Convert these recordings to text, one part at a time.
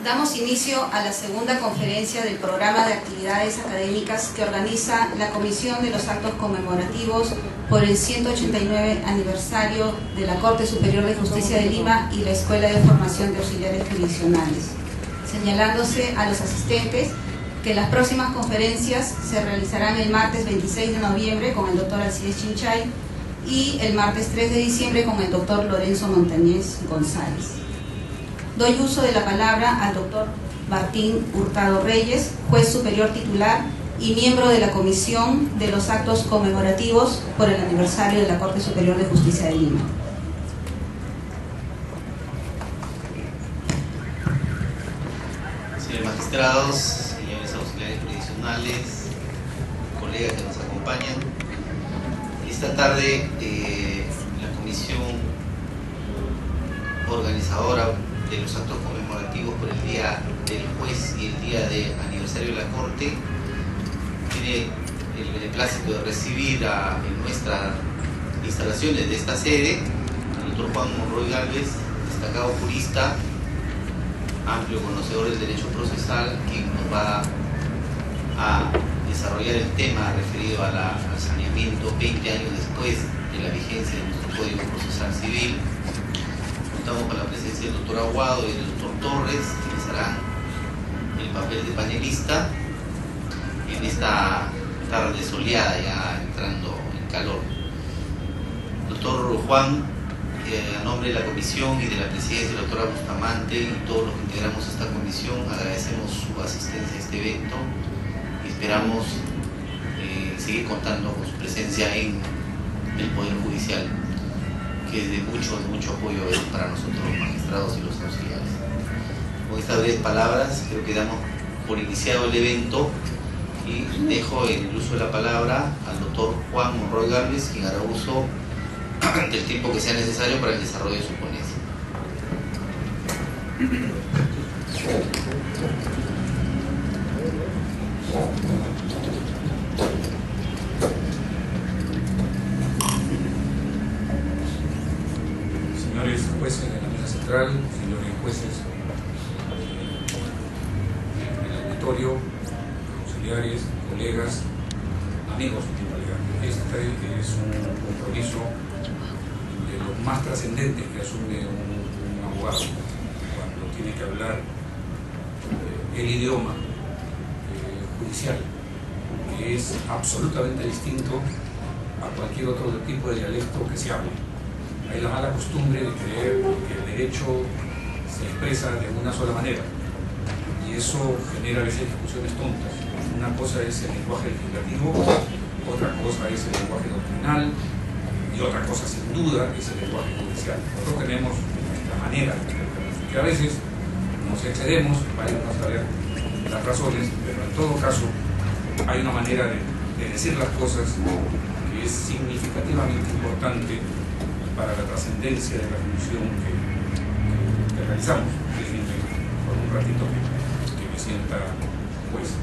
Damos inicio a la segunda conferencia del programa de actividades académicas que organiza la Comisión de los Actos Conmemorativos por el 189 aniversario de la Corte Superior de Justicia de Lima y la Escuela de Formación de Auxiliares Jurisdiccionales, señalándose a los asistentes que las próximas conferencias se realizarán el martes 26 de noviembre con el doctor Alcides Chinchay y el martes 3 de diciembre con el doctor Lorenzo Montañez González. Doy uso de la palabra al doctor Martín Hurtado Reyes, juez superior titular y miembro de la Comisión de los Actos Conmemorativos por el aniversario de la Corte Superior de Justicia de Lima. Señores magistrados, señores auxiliares jurisdiccionales, colegas que nos acompañan, esta tarde la comisión organizadora de los actos conmemorativos por el Día del Juez y el Día de aniversario de la Corte tiene el beneplácito de recibir en nuestras instalaciones de esta sede al doctor Juan Monroy Gálvez, destacado jurista, amplio conocedor del derecho procesal, quien nos va a desarrollar el tema referido al saneamiento 20 años después de la vigencia de nuestro Código Procesal Civil. Contamos con la presencia del doctor Aguado y del doctor Torres, quienes harán el papel de panelista en esta tarde soleada, ya entrando en calor. Doctor Juan, a nombre de la comisión y de la presidencia, la doctora Bustamante y todos los que integramos esta comisión, agradecemos su asistencia a este evento y esperamos seguir contando con su presencia en el Poder Judicial, que es de mucho apoyo para nosotros los magistrados y los auxiliares. Con estas breves palabras creo que damos por iniciado el evento y dejo el uso de la palabra al doctor Juan Monroy Gálvez, quien hará uso del tiempo que sea necesario para el desarrollo de su ponencia. Señores jueces de la mesa central, señores jueces del auditorio, auxiliares, colegas, amigos en realidad. Este es un compromiso de los más trascendentes que asume un abogado cuando tiene que hablar el idioma judicial, que es absolutamente distinto a cualquier otro tipo de dialecto que se hable. Hay la mala costumbre de creer que el derecho se expresa de una sola manera y eso genera a veces discusiones tontas. Una cosa es el lenguaje legislativo, otra cosa es el lenguaje doctrinal y otra cosa sin duda es el lenguaje judicial. Nosotros tenemos nuestra manera de hacerlo, que a veces nos excedemos, vale no saber las razones, pero en todo caso hay una manera de decir las cosas que es significativamente importante para la trascendencia de la función que realizamos. Déjenme por un ratito que me sienta juez.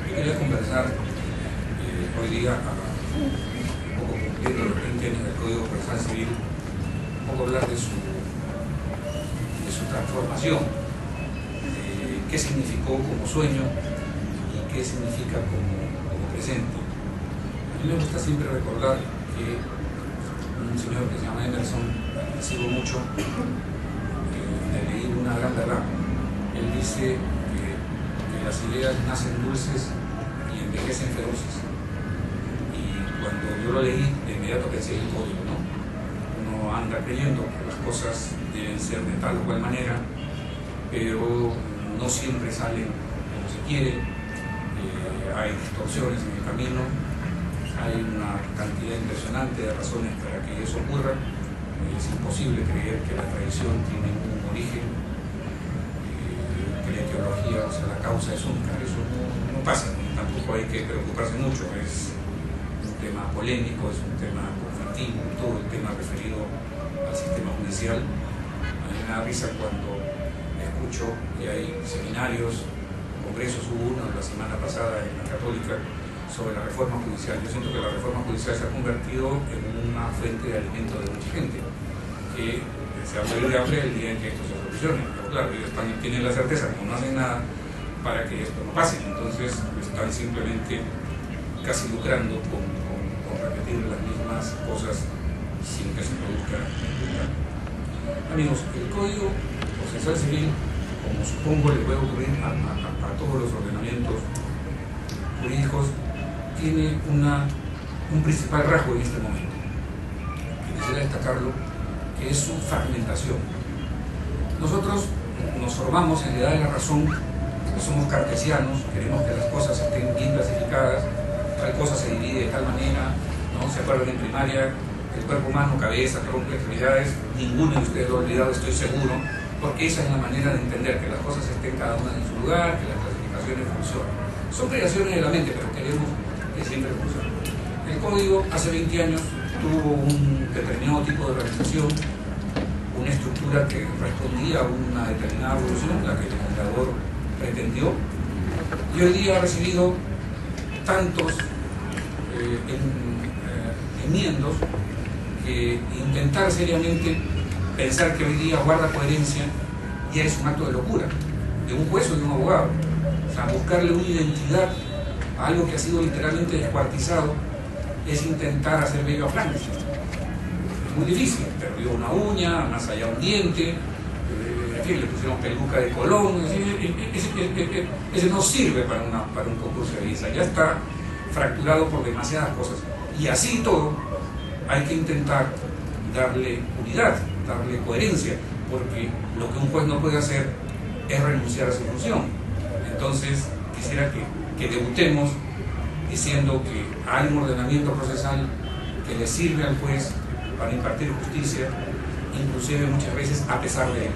Yo quería conversar hoy día, un poco cumpliendo los 20 años del Código Procesal Civil, un poco hablar de su transformación, qué significó como sueño y qué significa como presente. A mí me gusta siempre recordar que un señor que se llama Emerson, que sigo mucho, le leí una gran verdad. Él dice que las ideas nacen dulces y envejecen feroces. Y cuando yo lo leí, de inmediato pensé en el código, ¿no? Uno anda creyendo que las cosas deben ser de tal o cual manera, pero no siempre salen como se quiere, hay distorsiones en el camino. Hay una cantidad impresionante de razones para que eso ocurra. Es imposible creer que la tradición tiene un origen, que la etiología, o sea, la causa es única. Eso no pasa, tampoco hay que preocuparse mucho. Es un tema polémico, es un tema conflictivo, todo el tema referido al sistema judicial. A mí me da risa cuando escucho que hay seminarios, congresos, hubo uno la semana pasada en la Católica, sobre la reforma judicial. Yo siento que la reforma judicial se ha convertido en una fuente de alimento de mucha gente, que que se va a morir de hambre el día en que esto se solucione. Pero claro, ellos tienen la certeza, como no hacen nada para que esto no pase, entonces están simplemente casi lucrando con repetir las mismas cosas sin que se produzca nada. Amigos, el Código Procesal Civil, como supongo le puede ocurrir a todos los ordenamientos jurídicos, tiene un principal rasgo en este momento, que quisiera destacarlo, que es su fragmentación. Nosotros nos formamos en la edad de la razón, que somos cartesianos, queremos que las cosas estén bien clasificadas, tal cosa se divide de tal manera, ¿no? ¿Se acuerdan en primaria? El cuerpo humano, cabeza, tronco, extremidades, ninguno de ustedes lo ha olvidado, estoy seguro, porque esa es la manera de entender que las cosas estén cada una en su lugar, que las clasificaciones funcionen. Son creaciones de la mente, pero queremos que siempre funcionen. El código hace 20 años tuvo un determinado tipo de organización, una estructura que respondía a una determinada evolución, la que el legislador pretendió, y hoy día ha recibido tantos enmiendos que intentar seriamente pensar que hoy día guarda coherencia ya es un acto de locura de un juez o de un abogado. O sea, buscarle una identidad a algo que ha sido literalmente descuartizado es intentar hacer bello a Frankenstein. Es muy difícil, perdió una uña, más allá un diente, en fin, le pusieron peluca de Colón, ese no sirve para un concurso de belleza, ya está fracturado por demasiadas cosas. Y así todo, hay que intentar darle unidad, darle coherencia, porque lo que un juez no puede hacer es renunciar a su función. Entonces, quisiera que debutemos diciendo que hay un ordenamiento procesal que le sirve al juez para impartir justicia, inclusive muchas veces a pesar de él.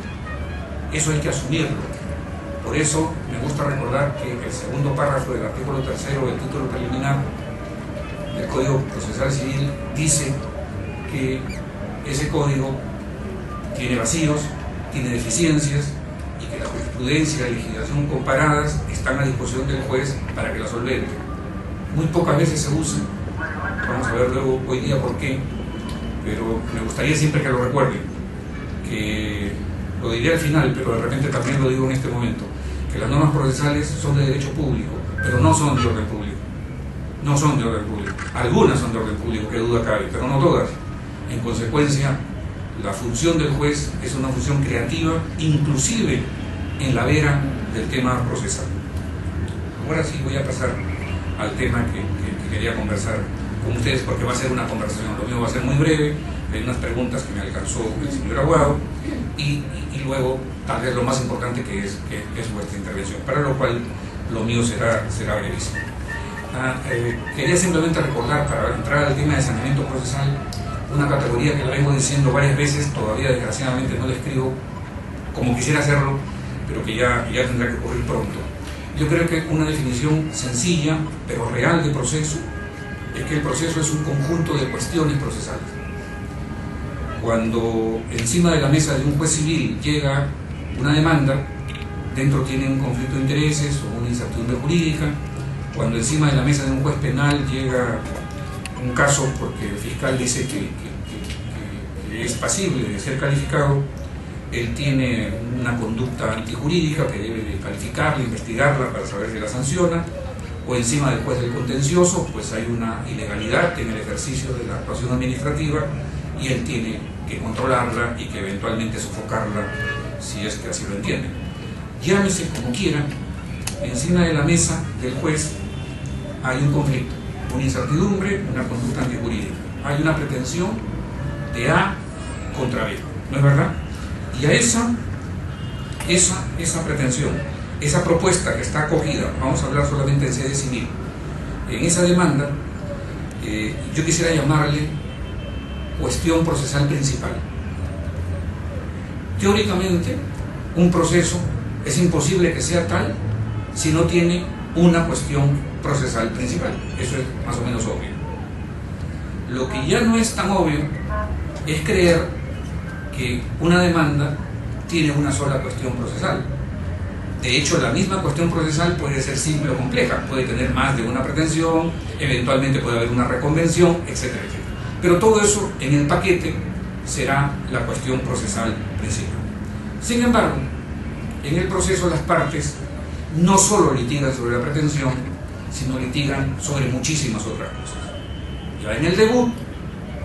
Eso hay que asumirlo. Por eso me gusta recordar que el segundo párrafo del artículo 3º del título preliminar del Código Procesal Civil dice que ese código tiene vacíos, tiene deficiencias y que la jurisprudencia y la legislación comparadas están a disposición del juez para que la solvente. Muy pocas veces se usa, vamos a ver luego hoy día por qué, pero me gustaría siempre que lo recuerden, que lo diré al final, pero de repente también lo digo en este momento, que las normas procesales son de derecho público, pero no son de orden público. No son de orden público. Algunas son de orden público, que duda cabe, pero no todas. En consecuencia, la función del juez es una función creativa, inclusive en la vera del tema procesal. Ahora sí voy a pasar al tema que quería conversar con ustedes, porque va a ser una conversación. Lo mío va a ser muy breve, hay unas preguntas que me alcanzó el señor Aguado, y luego tal vez lo más importante que es vuestra intervención, para lo cual lo mío será brevísimo. Quería simplemente recordar, para entrar al tema de saneamiento procesal, una categoría que la vengo diciendo varias veces, todavía desgraciadamente no la escribo como quisiera hacerlo, pero que ya tendrá que ocurrir pronto. Yo creo que una definición sencilla, pero real de proceso, es que el proceso es un conjunto de cuestiones procesales. Cuando encima de la mesa de un juez civil llega una demanda, dentro tiene un conflicto de intereses o una incertidumbre jurídica. Cuando encima de la mesa de un juez penal llega un caso porque el fiscal dice que es pasible de ser calificado, él tiene una conducta antijurídica que debe de calificarla, investigarla para saber si la sanciona, o encima del juez del contencioso, pues hay una ilegalidad en el ejercicio de la actuación administrativa y él tiene que controlarla y que eventualmente sofocarla si es que así lo entiende. Llámese como quiera, encima de la mesa del juez hay un conflicto, una incertidumbre, una conducta antijurídica. Hay una pretensión de A contra B, ¿no es verdad? Y a esa pretensión, esa propuesta que está acogida, vamos a hablar solamente en sede civil, en esa demanda, yo quisiera llamarle cuestión procesal principal. Teóricamente, un proceso es imposible que sea tal si no tiene una cuestión procesal principal. Eso es más o menos obvio. Lo que ya no es tan obvio es creer que una demanda tiene una sola cuestión procesal. De hecho, la misma cuestión procesal puede ser simple o compleja, puede tener más de una pretensión, eventualmente puede haber una reconvención, etcétera, etcétera. Pero todo eso en el paquete será la cuestión procesal principal. Sin embargo, en el proceso las partes no solo litigan sobre la pretensión, sino litigan sobre muchísimas otras cosas. Ya en el debut,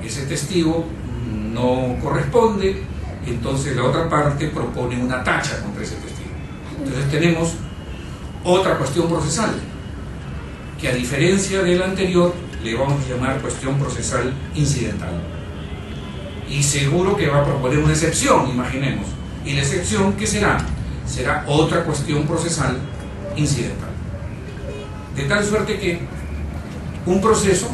ese testigo no corresponde, entonces la otra parte propone una tacha contra ese testigo. Entonces tenemos otra cuestión procesal, que a diferencia de la anterior, le vamos a llamar cuestión procesal incidental. Y seguro que va a proponer una excepción, imaginemos. ¿Y la excepción qué será? Será otra cuestión procesal incidental. De tal suerte que un proceso,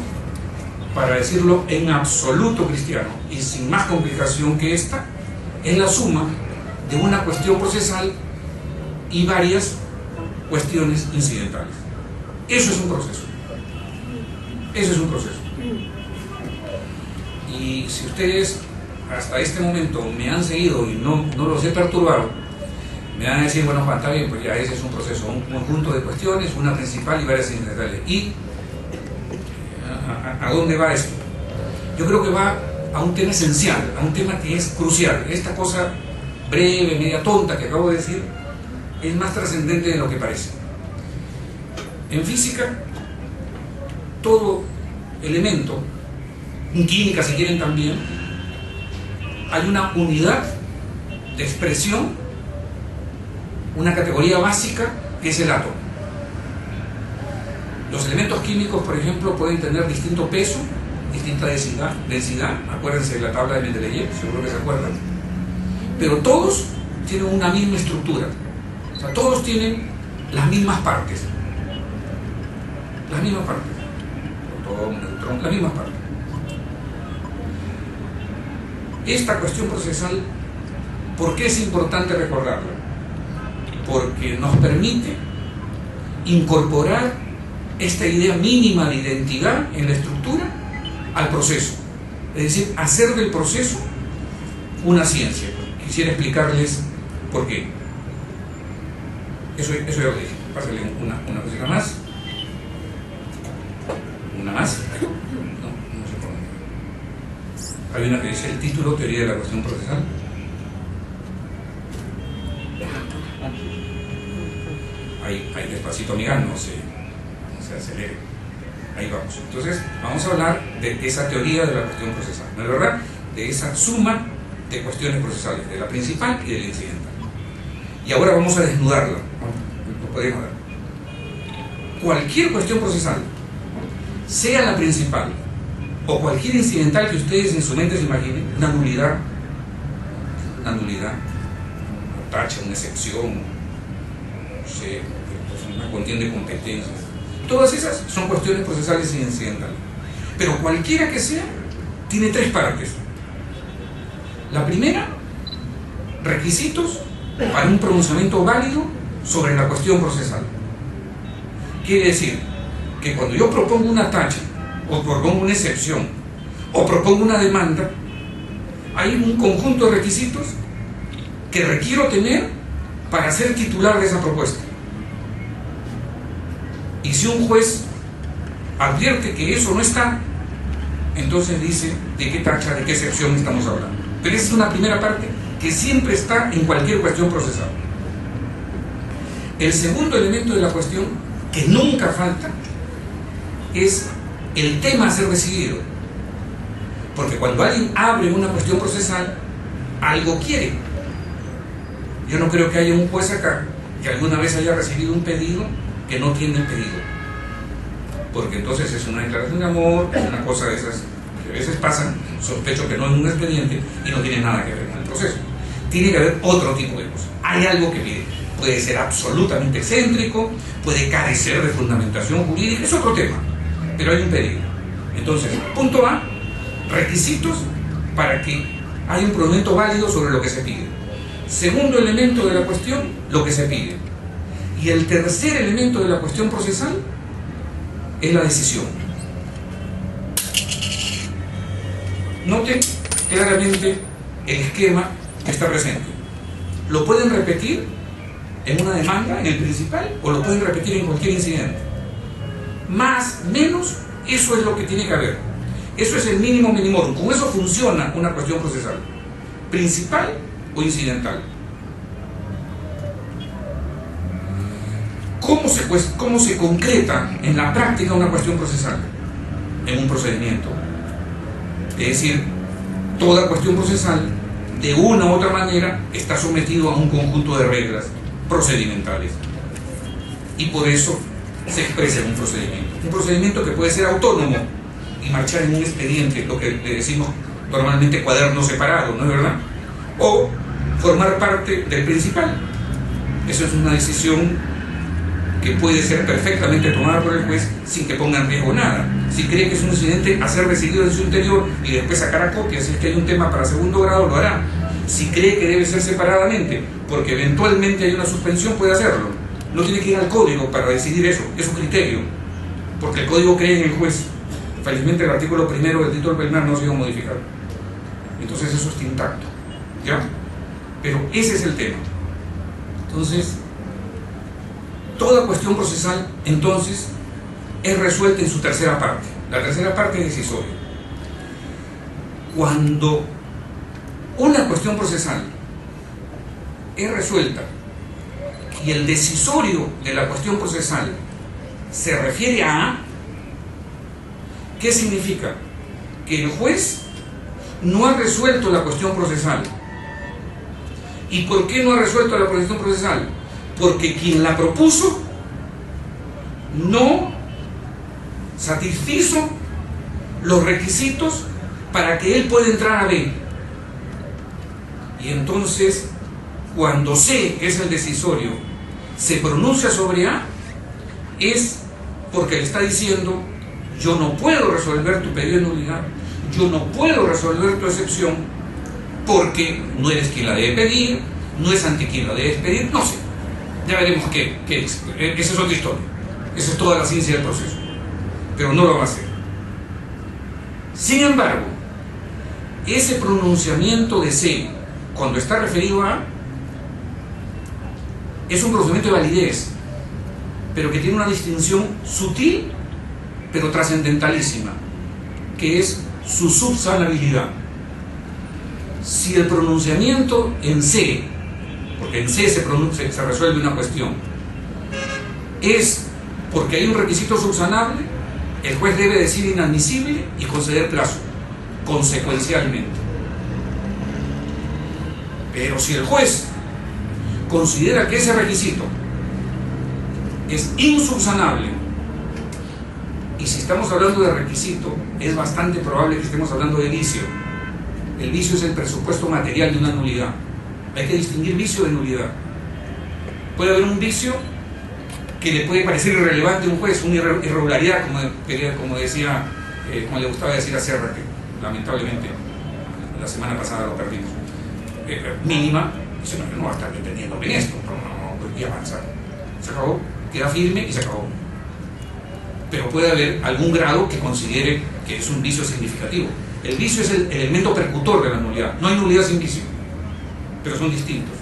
para decirlo en absoluto cristiano y sin más complicación que esta, es la suma de una cuestión procesal y varias cuestiones incidentales. Eso es un proceso. Eso es un proceso. Y si ustedes hasta este momento me han seguido y no los he perturbado, me van a decir, bueno, Juan, está bien, pues ya ese es un proceso, un conjunto de cuestiones, una principal y varias incidentales. ¿Y a dónde va esto? Yo creo que va a un tema esencial, a un tema que es crucial. Esta cosa breve, media tonta que acabo de decir, es más trascendente de lo que parece. En física, todo elemento, en química si quieren también, hay una unidad de expresión, una categoría básica que es el átomo. Los elementos químicos, por ejemplo, pueden tener distinto peso, distinta densidad, acuérdense de la tabla de Mendeleev, seguro que se acuerdan, pero todos tienen una misma estructura, o sea, todos tienen las mismas partes, protón, neutrón, las mismas partes. Esta cuestión procesal, ¿por qué es importante recordarla? Porque nos permite incorporar esta idea mínima de identidad en la estructura al proceso, es decir, hacer del proceso una ciencia. Quisiera explicarles por qué. Eso ya lo dije. Pásale una cosita más. Una más. No sé por dónde. Hay una que dice el título, teoría de la cuestión procesal. Ahí despacito, amiga, no se acelere. Ahí vamos. Entonces, vamos a hablar de esa teoría de la cuestión procesal, ¿no es verdad? De esa suma de cuestiones procesales, de la principal y de la incidental. Y ahora vamos a desnudarla. Lo podemos ver. Cualquier cuestión procesal, sea la principal o cualquier incidental que ustedes en su mente se imaginen, una nulidad, una tacha, una excepción, no sé, una contienda de competencias. Todas esas son cuestiones procesales e incidentales. Pero cualquiera que sea, tiene tres partes. La primera, requisitos para un pronunciamiento válido sobre la cuestión procesal. Quiere decir que cuando yo propongo una tacha, o propongo una excepción, o propongo una demanda, hay un conjunto de requisitos que requiero tener para ser titular de esa propuesta. Y si un juez advierte que eso no está, entonces dice de qué tacha, de qué excepción estamos hablando. Pero esa es una primera parte que siempre está en cualquier cuestión procesal. El segundo elemento de la cuestión, que nunca falta, es el tema a ser decidido. Porque cuando alguien abre una cuestión procesal, algo quiere. Yo no creo que haya un juez acá que alguna vez haya recibido un pedido que no tiene el pedido, porque entonces es una declaración de amor, es una cosa de esas que a veces pasan, sospecho que no es un expediente y no tiene nada que ver con el proceso. Tiene que haber otro tipo de cosas. Hay algo que pide, puede ser absolutamente excéntrico, puede carecer de fundamentación jurídica, es otro tema, pero hay un pedido. Entonces, punto A, requisitos para que haya un pronunciamiento válido sobre lo que se pide. Segundo elemento de la cuestión, lo que se pide. Y el tercer elemento de la cuestión procesal es la decisión. Noten claramente el esquema que está presente. Lo pueden repetir en una demanda, en el principal, o lo pueden repetir en cualquier incidente. Más, menos, eso es lo que tiene que haber. Eso es el mínimo minimorum. Con eso funciona una cuestión procesal, principal o incidental. ¿Cómo se concreta en la práctica una cuestión procesal? En un procedimiento. Es decir, toda cuestión procesal, de una u otra manera, está sometido a un conjunto de reglas procedimentales. Y por eso se expresa en un procedimiento. Un procedimiento que puede ser autónomo y marchar en un expediente, lo que le decimos normalmente cuaderno separado, ¿no es verdad? O formar parte del principal. Eso es una decisión que puede ser perfectamente tomada por el juez sin que ponga en riesgo nada. Si cree que es un incidente, hacer residuo en su interior y después sacar a copia, si es que hay un tema para segundo grado, lo hará. Si cree que debe ser separadamente, porque eventualmente hay una suspensión, puede hacerlo. No tiene que ir al código para decidir eso, es un criterio, porque el código cree en el juez. Felizmente el artículo primero del título preliminar no ha sido modificado. Entonces eso está intacto, ¿ya? Pero ese es el tema. Entonces, toda cuestión procesal, entonces, es resuelta en su tercera parte. La tercera parte es decisoria. Cuando una cuestión procesal es resuelta y el decisorio de la cuestión procesal se refiere a, ¿qué significa? Que el juez no ha resuelto la cuestión procesal. ¿Y por qué no ha resuelto la cuestión procesal? Porque quien la propuso no satisfizo los requisitos para que él pueda entrar a B. Y entonces, cuando C, que es el decisorio, se pronuncia sobre A, es porque le está diciendo: yo no puedo resolver tu pedido de nulidad, yo no puedo resolver tu excepción, porque no eres quien la debe pedir, no es ante quien la debes pedir, no sé. Ya veremos qué es. Esa es otra historia. Esa es toda la ciencia del proceso. Pero no lo va a hacer. Sin embargo, ese pronunciamiento de C, cuando está referido a, es un procedimiento de validez, pero que tiene una distinción sutil, pero trascendentalísima, que es su subsanabilidad. Si el pronunciamiento en C, porque en C se resuelve una cuestión, es porque hay un requisito subsanable, el juez debe decir inadmisible y conceder plazo, consecuencialmente. Pero si el juez considera que ese requisito es insubsanable, y si estamos hablando de requisito, es bastante probable que estemos hablando de vicio. El vicio es el presupuesto material de una nulidad. Hay que distinguir vicio de nulidad. Puede haber un vicio que le puede parecer irrelevante a un juez, una irregularidad, como decía, como le gustaba decir a Serra, que lamentablemente la semana pasada lo perdimos, mínima, dice: no, no va a estar dependiendo en esto, no, y avanzar. Se acabó, queda firme y se acabó. Pero puede haber algún grado que considere que es un vicio significativo. El vicio es el elemento percutor de la nulidad. No hay nulidad sin vicio, pero son distintos.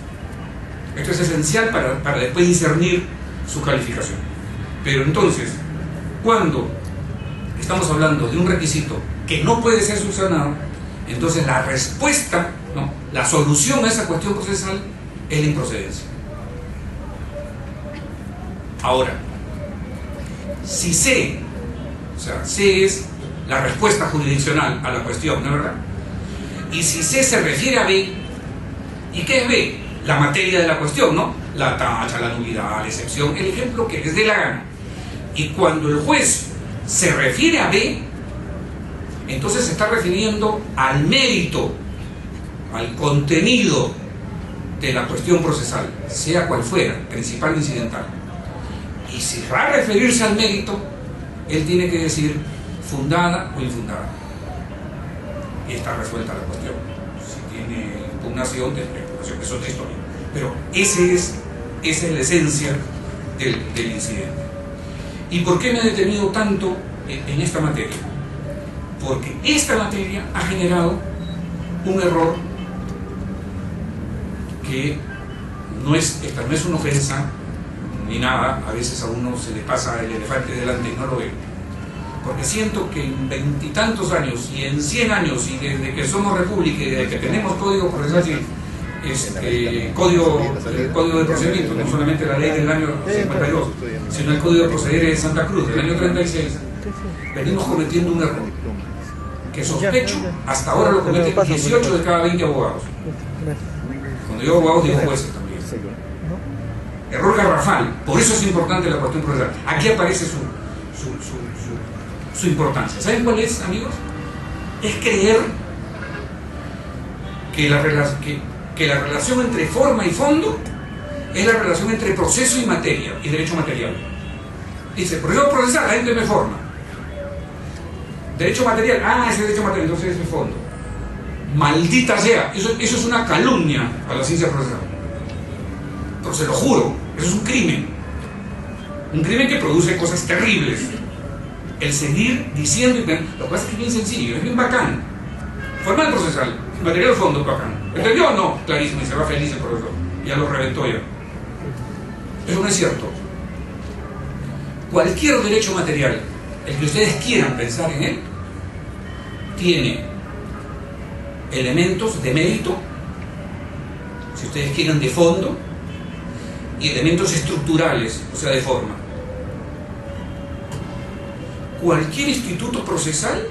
Esto es esencial para después discernir su calificación. Pero entonces, cuando estamos hablando de un requisito que no puede ser subsanado, entonces la respuesta, ¿no?, la solución a esa cuestión procesal es la improcedencia. Ahora, si C, o sea, C es la respuesta jurisdiccional a la cuestión, ¿no es verdad? Y si C se refiere a B, ¿y qué es B? La materia de la cuestión, ¿no? La tacha, la nulidad, la excepción, el ejemplo que les dé la gana. Y cuando el juez se refiere a B, entonces se está refiriendo al mérito, al contenido de la cuestión procesal, sea cual fuera, principal o incidental. Y si va a referirse al mérito, él tiene que decir fundada o infundada. Y está resuelta la cuestión. Si tiene impugnación, tendrá impugnación, es otra historia. Pero esa es la esencia del incidente. ¿Y por qué me he detenido tanto en esta materia? Porque esta materia ha generado un error que esta no es una ofensa ni nada. A veces a uno se le pasa el elefante delante y no lo ve. porque siento que en 20 y tantos años, y en 100 años, y desde que somos república y desde que tenemos código procesal civil, código de procedimiento, no solamente la ley del año 52, sino el código de procederes de Santa Cruz del año 36, venimos cometiendo un error que sospecho hasta ahora lo cometen 18 de cada 20 abogados. Cuando digo abogados digo jueces también. Error garrafal. Por eso es importante la cuestión procesal. Aquí aparece su importancia. ¿Saben cuál es, amigos? Es creer que la relación entre forma y fondo es la relación entre proceso y materia, y derecho material. Dice, proceso procesal, la gente me forma. Derecho material, ese derecho material, entonces ese es fondo. Maldita sea, eso es una calumnia a la ciencia procesal. Pero se lo juro, eso es un crimen. Un crimen que produce cosas terribles. El seguir diciendo, lo que pasa es que es bien sencillo, es bien bacán. Formal procesal, material fondo, bacán. ¿Entendió o no? Clarísimo, y se va feliz el profesor. Ya lo reventó ya. Eso no es cierto. Cualquier derecho material, el que ustedes quieran pensar en él, tiene elementos de mérito, si ustedes quieren de fondo, y elementos estructurales, o sea, de forma. Cualquier instituto procesal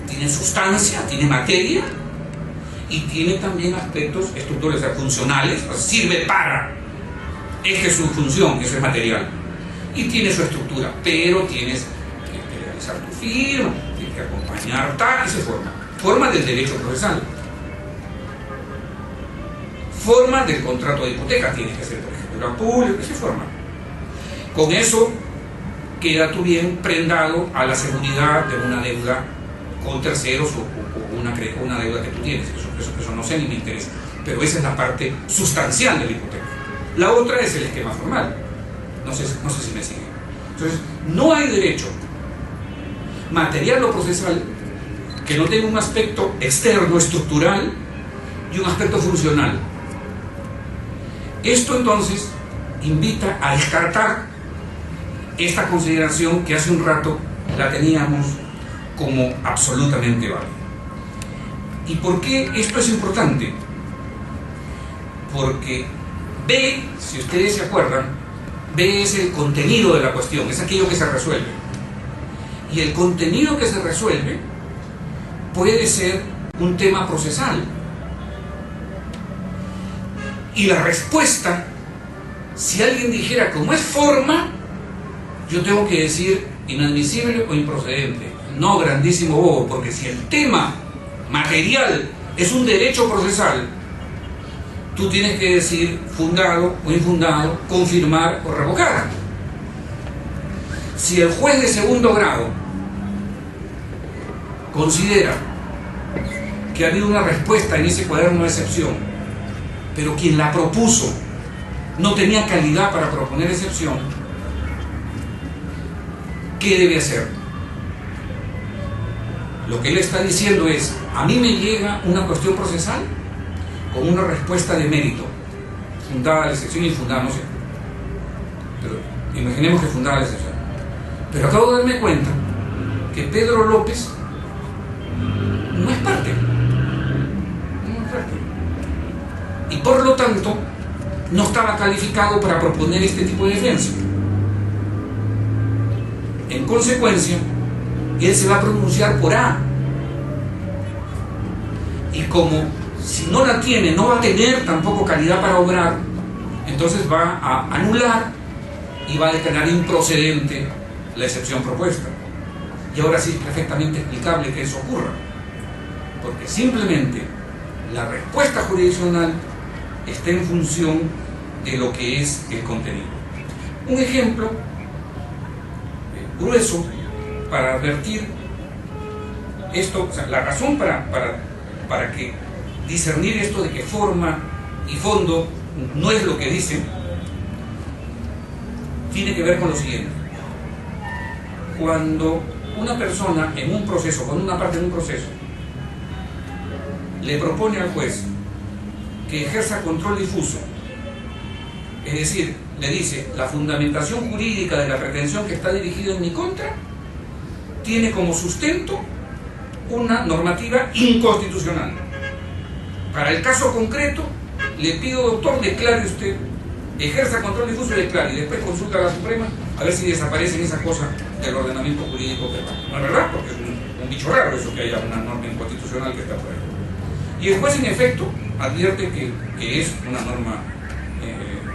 tiene sustancia, tiene materia, y tiene también aspectos estructurales, o sea, funcionales, o sea, sirve para, esta es su función, eso es material, y tiene su estructura, pero tienes que realizar tu firma, tienes que acompañar tal, esa es forma del derecho procesal. Forma del contrato de hipoteca, tienes que hacer por escritura pública, esa es forma. Con eso queda tú bien prendado a la seguridad de una deuda con terceros o una deuda que tú tienes. Eso no sé ni me interesa, pero esa es la parte sustancial de la hipoteca. La otra es el esquema formal. No sé si me siguen. Entonces, no hay derecho material o procesal que no tenga un aspecto externo, estructural, y un aspecto funcional. Esto entonces invita a descartar esta consideración que hace un rato la teníamos como absolutamente válida. ¿Y por qué esto es importante? Porque B, si ustedes se acuerdan, B es el contenido de la cuestión, es aquello que se resuelve. Y el contenido que se resuelve puede ser un tema procesal. Y la respuesta, si alguien dijera como es forma, yo tengo que decir inadmisible o improcedente. No, grandísimo bobo, porque si el tema material es un derecho procesal, tú tienes que decir fundado o infundado, confirmar o revocar. Si el juez de segundo grado considera que ha habido una respuesta en ese cuaderno de excepción, pero quien la propuso no tenía calidad para proponer excepción, ¿qué debe hacer? Lo que él está diciendo es, a mí me llega una cuestión procesal con una respuesta de mérito, fundada la excepción y infundada, no sé, pero imaginemos que fundada la excepción. Pero acabo de darme cuenta que Pedro López no es parte. Y por lo tanto no estaba calificado para proponer este tipo de defensa. En consecuencia, él se va a pronunciar por A. Y como si no la tiene, no va a tener tampoco calidad para obrar, entonces va a anular y va a declarar improcedente la excepción propuesta. Y ahora sí es perfectamente explicable que eso ocurra, porque simplemente la respuesta jurisdiccional está en función de lo que es el contenido. Un ejemplo grueso para advertir esto, o sea, la razón para que discernir esto de que forma y fondo no es lo que dicen, tiene que ver con lo siguiente. Cuando una persona en un proceso, cuando una parte de un proceso le propone al juez que ejerza control difuso, es decir, le dice, la fundamentación jurídica de la pretensión que está dirigida en mi contra tiene como sustento una normativa inconstitucional. Para el caso concreto, le pido, doctor, declare usted, ejerza control difuso y declare, y después consulta a la Suprema a ver si desaparecen esas cosas del ordenamiento jurídico peruano. No es verdad, porque es un bicho raro eso que haya una norma inconstitucional que está por ahí. Y el juez, en efecto, advierte que es una norma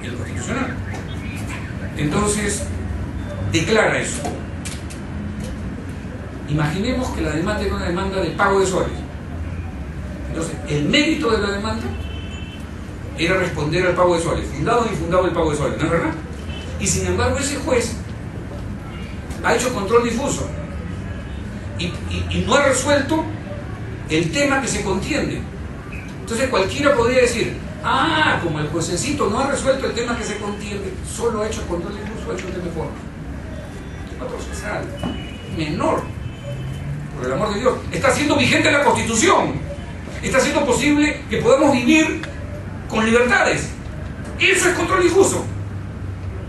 inconstitucional. Entonces, declara eso. Imaginemos que la demanda era una demanda de pago de soles. Entonces, el mérito de la demanda era responder al pago de soles, fundado o infundado el pago de soles, ¿no es verdad? Y sin embargo, ese juez ha hecho control difuso y no ha resuelto el tema que se contiende. Entonces cualquiera podría decir, ah, como el juececito no ha resuelto el tema que se contiende, solo ha hecho control difuso, ha hecho un tema de forma. Tema procesal menor, por el amor de Dios. Está haciendo vigente la Constitución, está haciendo posible que podamos vivir con libertades. Eso es control difuso.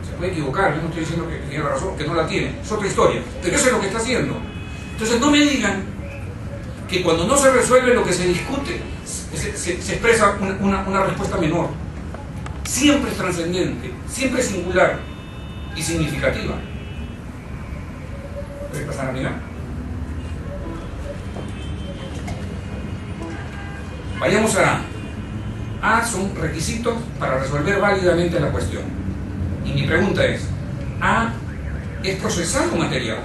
Se puede equivocar, yo no estoy diciendo que tiene razón, que no la tiene, es otra historia, pero eso es lo que está haciendo. Entonces no me digan que cuando no se resuelve lo que se discute, se expresa una respuesta menor. Siempre es trascendente, siempre es singular y significativa. ¿Puede pasar, amiga? Vayamos a A. Son requisitos para resolver válidamente la cuestión. Y mi pregunta es, A es procesal o material.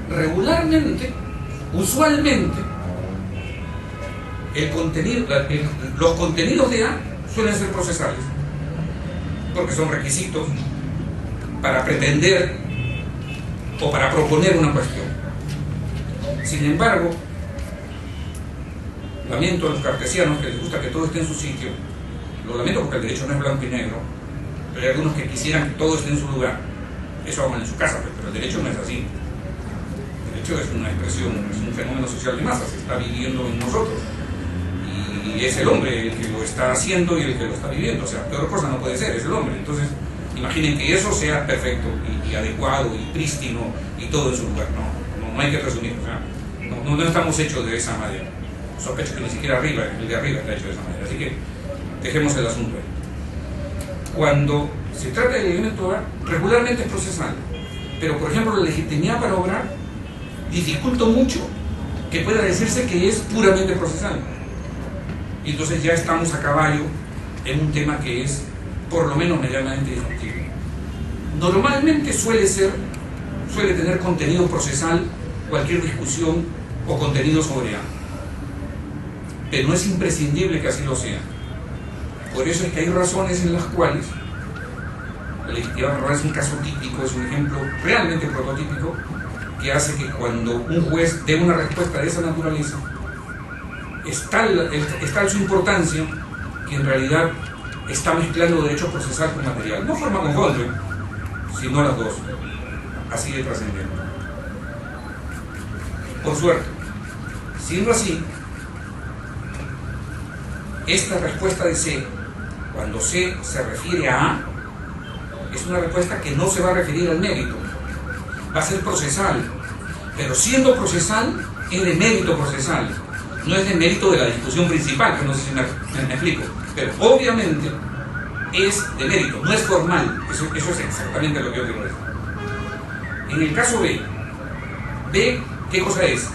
Regularmente, usualmente, los contenidos de A suelen ser procesales, porque son requisitos para pretender o para proponer una cuestión. Sin embargo, lamento a los cartesianos que les gusta que todo esté en su sitio. Lo lamento porque el derecho no es blanco y negro, pero hay algunos que quisieran que todo esté en su lugar. Eso hagan en su casa, pero el derecho no es así. El derecho es una expresión, es un fenómeno social de masas, se está viviendo en nosotros. Y es el hombre el que lo está haciendo y el que lo está viviendo. O sea, peor cosa no puede ser, es el hombre. Entonces, imaginen que eso sea perfecto y adecuado y prístino y todo en su lugar. No hay que presumir. O sea, no estamos hechos de esa manera. Sospecho que ni siquiera el de arriba está hecho de esa manera. Así que dejemos el asunto ahí. Cuando se trata del elemento A, regularmente es procesal. Pero, por ejemplo, la legitimidad para obrar dificulta mucho que pueda decirse que es puramente procesal. Y entonces ya estamos a caballo en un tema que es por lo menos medianamente discutible. Normalmente suele tener contenido procesal cualquier discusión o contenido sobre A, pero no es imprescindible que así lo sea. Por eso es que hay razones en las cuales la legitimidad para obrar es un caso típico, es un ejemplo realmente prototípico que hace que cuando un juez dé una respuesta de esa naturaleza, es tal su importancia que en realidad está mezclando derecho procesal con material. No forma conjunto, sino las dos. Así de trascendente. Por suerte, siendo así, esta respuesta de C, cuando C se refiere a A, es una respuesta que no se va a referir al mérito. Va a ser procesal, pero siendo procesal, es de mérito procesal. No es de mérito de la discusión principal, que no sé si me explico, pero obviamente es de mérito, no es formal. Eso es exactamente lo que yo quiero decir. En el caso B, ¿qué cosa es?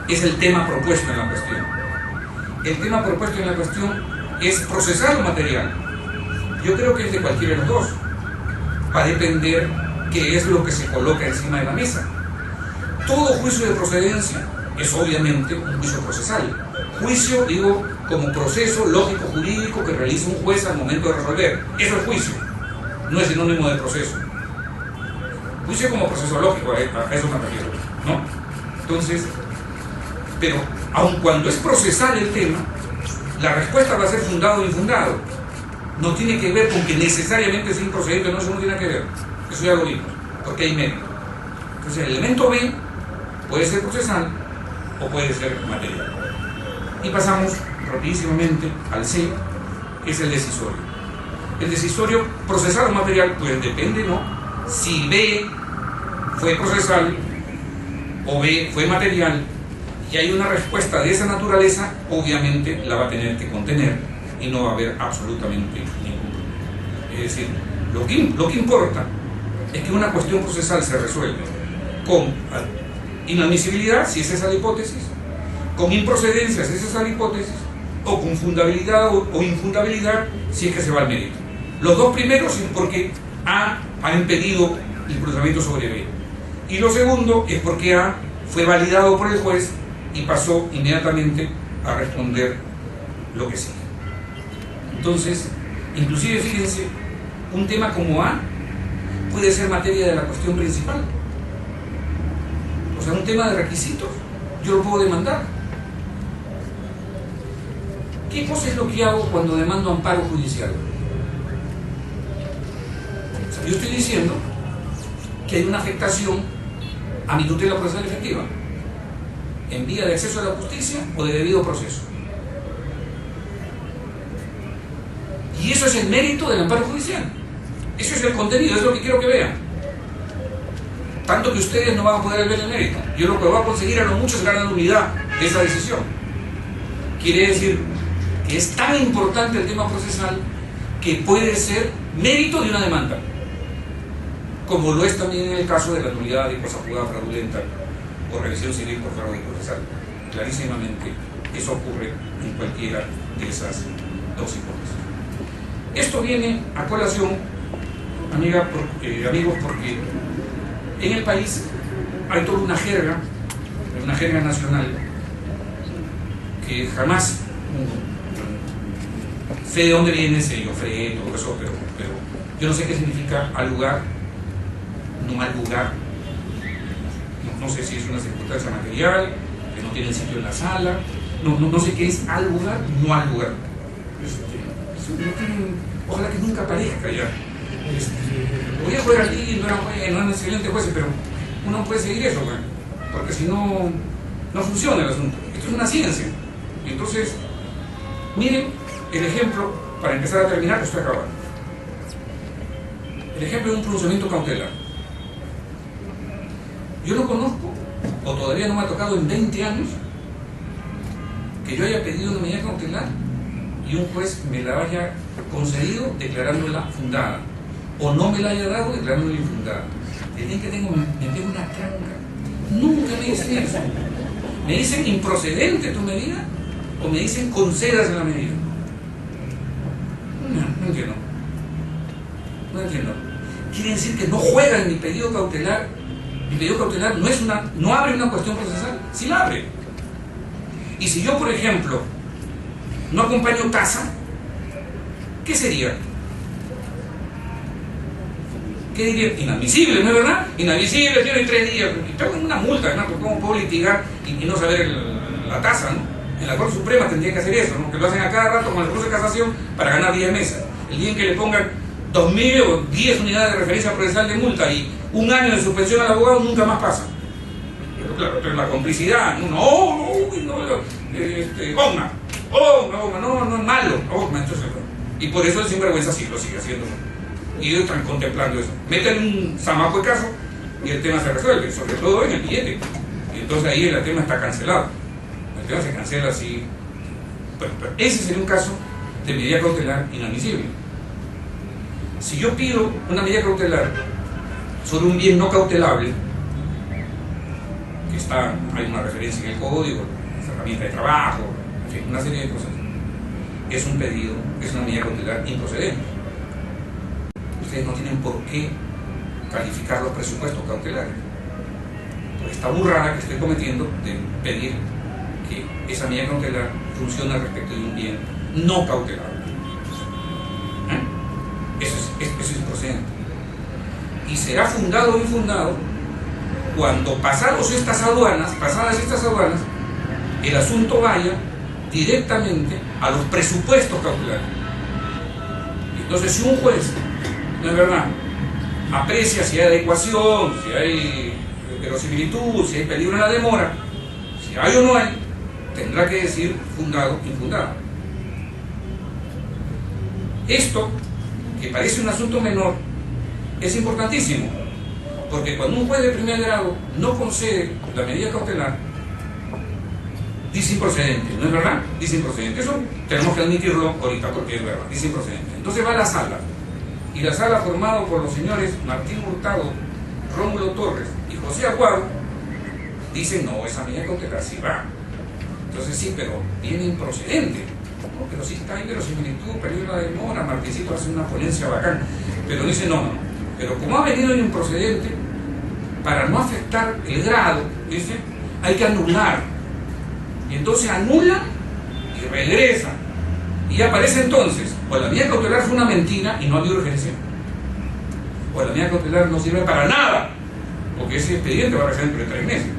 Es el tema propuesto en la cuestión. El tema propuesto en la cuestión es procesal o material. Yo creo que es de cualquiera de los dos. Va a depender qué es lo que se coloca encima de la mesa. Todo juicio de procedencia es obviamente un juicio procesal. Juicio, digo, como proceso lógico jurídico que realiza un juez al momento de resolver. Eso es juicio, no es sinónimo de proceso. Juicio como proceso lógico, a eso me refiero, ¿no? Entonces, pero aun cuando es procesal el tema, la respuesta va a ser fundado o infundado. No tiene que ver con que necesariamente es improcedente, no, eso no tiene que ver. Eso ya lo vimos, porque hay mérito. Entonces el elemento B puede ser procesal o puede ser material. Y pasamos rapidísimamente al C, que es el decisorio. El decisorio procesal o material, pues depende, ¿no? Si B fue procesal o B, fue material, y hay una respuesta de esa naturaleza, obviamente la va a tener que contener y no va a haber absolutamente ningún problema. Es decir, lo que importa es que una cuestión procesal se resuelve con inadmisibilidad, si es esa la hipótesis, con improcedencia, si es esa la hipótesis, o con fundabilidad o infundabilidad, si es que se va al mérito. Los dos primeros es porque A ha impedido el procesamiento sobre B. Y lo segundo es porque A fue validado por el juez y pasó inmediatamente a responder lo que sigue. Entonces, inclusive fíjense, un tema como A puede ser materia de la cuestión principal. O sea, un tema de requisitos, yo lo puedo demandar. ¿Qué cosa es lo que hago cuando demando amparo judicial? O sea, yo estoy diciendo que hay una afectación a mi tutela procesal efectiva en vía de acceso a la justicia o de debido proceso. Y eso es el mérito del amparo judicial. Eso es el contenido, es lo que quiero que vean. Tanto que ustedes no van a poder ver el mérito. Yo lo que voy a conseguir a lo mucho es ganar la unidad de esa decisión. Quiere decir que es tan importante el tema procesal que puede ser mérito de una demanda, como lo es también en el caso de la nulidad de cosa juzgada fraudulenta o revisión civil por fraude procesal. Clarísimamente eso ocurre en cualquiera de esas dos hipótesis. Esto viene a colación, amigos, porque en el país hay toda una jerga nacional que jamás sé de dónde viene, sé yo, Fred, todo eso, pero yo no sé qué significa al lugar, no al lugar. No sé si es una circunstancia material, que no tiene sitio en la sala, no sé qué es al lugar, no al lugar. Ojalá que nunca aparezca ya. Voy a jugar allí, no eran excelentes jueces, pero uno no puede seguir eso, bueno, porque si no, no funciona el asunto. Esto es una ciencia. Y entonces, miren el ejemplo, para empezar a terminar, que estoy acabando. El ejemplo de un pronunciamiento cautelar. Yo no conozco, o todavía no me ha tocado en 20 años, que yo haya pedido una medida cautelar y un juez me la haya concedido declarándola fundada, o no me la haya dado declarándola infundada. Desde que me tengo una tranca. Nunca me dicen eso. Me dicen improcedente tu medida, o me dicen concedas en la medida. No entiendo. No entiendo. Quiere decir que no juega en mi pedido cautelar. Mi pedido cautelar no abre una cuestión procesal, sí la abre. Y si yo, por ejemplo, no acompaño tasa, ¿qué sería? ¿Qué diría? Inadmisible, ¿no es verdad? Inadmisible, tiene 3 días. Tengo una multa, ¿no? ¿Cómo puedo litigar y no saber la tasa, ¿no? En la Corte Suprema tendría que hacer eso, ¿no? Que lo hacen a cada rato con el recurso de casación para ganar 10 meses. El día en que le pongan 2.000 o 10 unidades de referencia procesal de multa y 1 año de suspensión al abogado, nunca más pasa. Pero claro, entonces la complicidad, no, no es malo, entonces, y por eso el sinvergüenza sí lo sigue haciendo. Y ellos están contemplando eso. Meten un zamaco de caso y el tema se resuelve, sobre todo en el billete. Y entonces ahí el tema está cancelado. El tema se cancela así. Pero ese sería un caso de medida cautelar inadmisible. Si yo pido una medida cautelar sobre un bien no cautelable, que hay una referencia en el código, herramienta de trabajo, en fin, una serie de cosas, es un pedido, es una medida cautelar improcedente. Ustedes no tienen por qué calificar los presupuestos cautelares por esta burrada que estoy cometiendo de pedir que esa medida cautelar funcione respecto de un bien no cautelable. Eso es improcedente. Y será fundado o infundado cuando pasadas estas aduanas, el asunto vaya directamente a los presupuestos cautelares. Entonces, si un juez, no es verdad, aprecia si hay adecuación, si hay verosimilitud, si hay peligro en la demora, si hay o no hay, tendrá que decir fundado o infundado. Esto, que parece un asunto menor, es importantísimo, Porque cuando un juez de primer grado no concede la medida cautelar, dice improcedente, ¿no es verdad? Dice improcedente. Eso tenemos que admitirlo ahorita porque es verdad, dice improcedente. Entonces va a la sala, y la sala formada por los señores Martín Hurtado, Rómulo Torres y José Aguado, dicen no, esa medida cautelar sí va. Entonces sí, pero viene improcedente. No, pero sí está inverosimilitud, peligro de demora, Martincito hace una ponencia bacán. Pero dice no. Pero como ha venido en improcedente, para no afectar el grado, dice, hay que anular. Y entonces anulan y regresan. Y aparece entonces, o la medida cautelar fue una mentira y no había urgencia, o la medida cautelar no sirve para nada, porque ese expediente va a regresar dentro de 3 meses.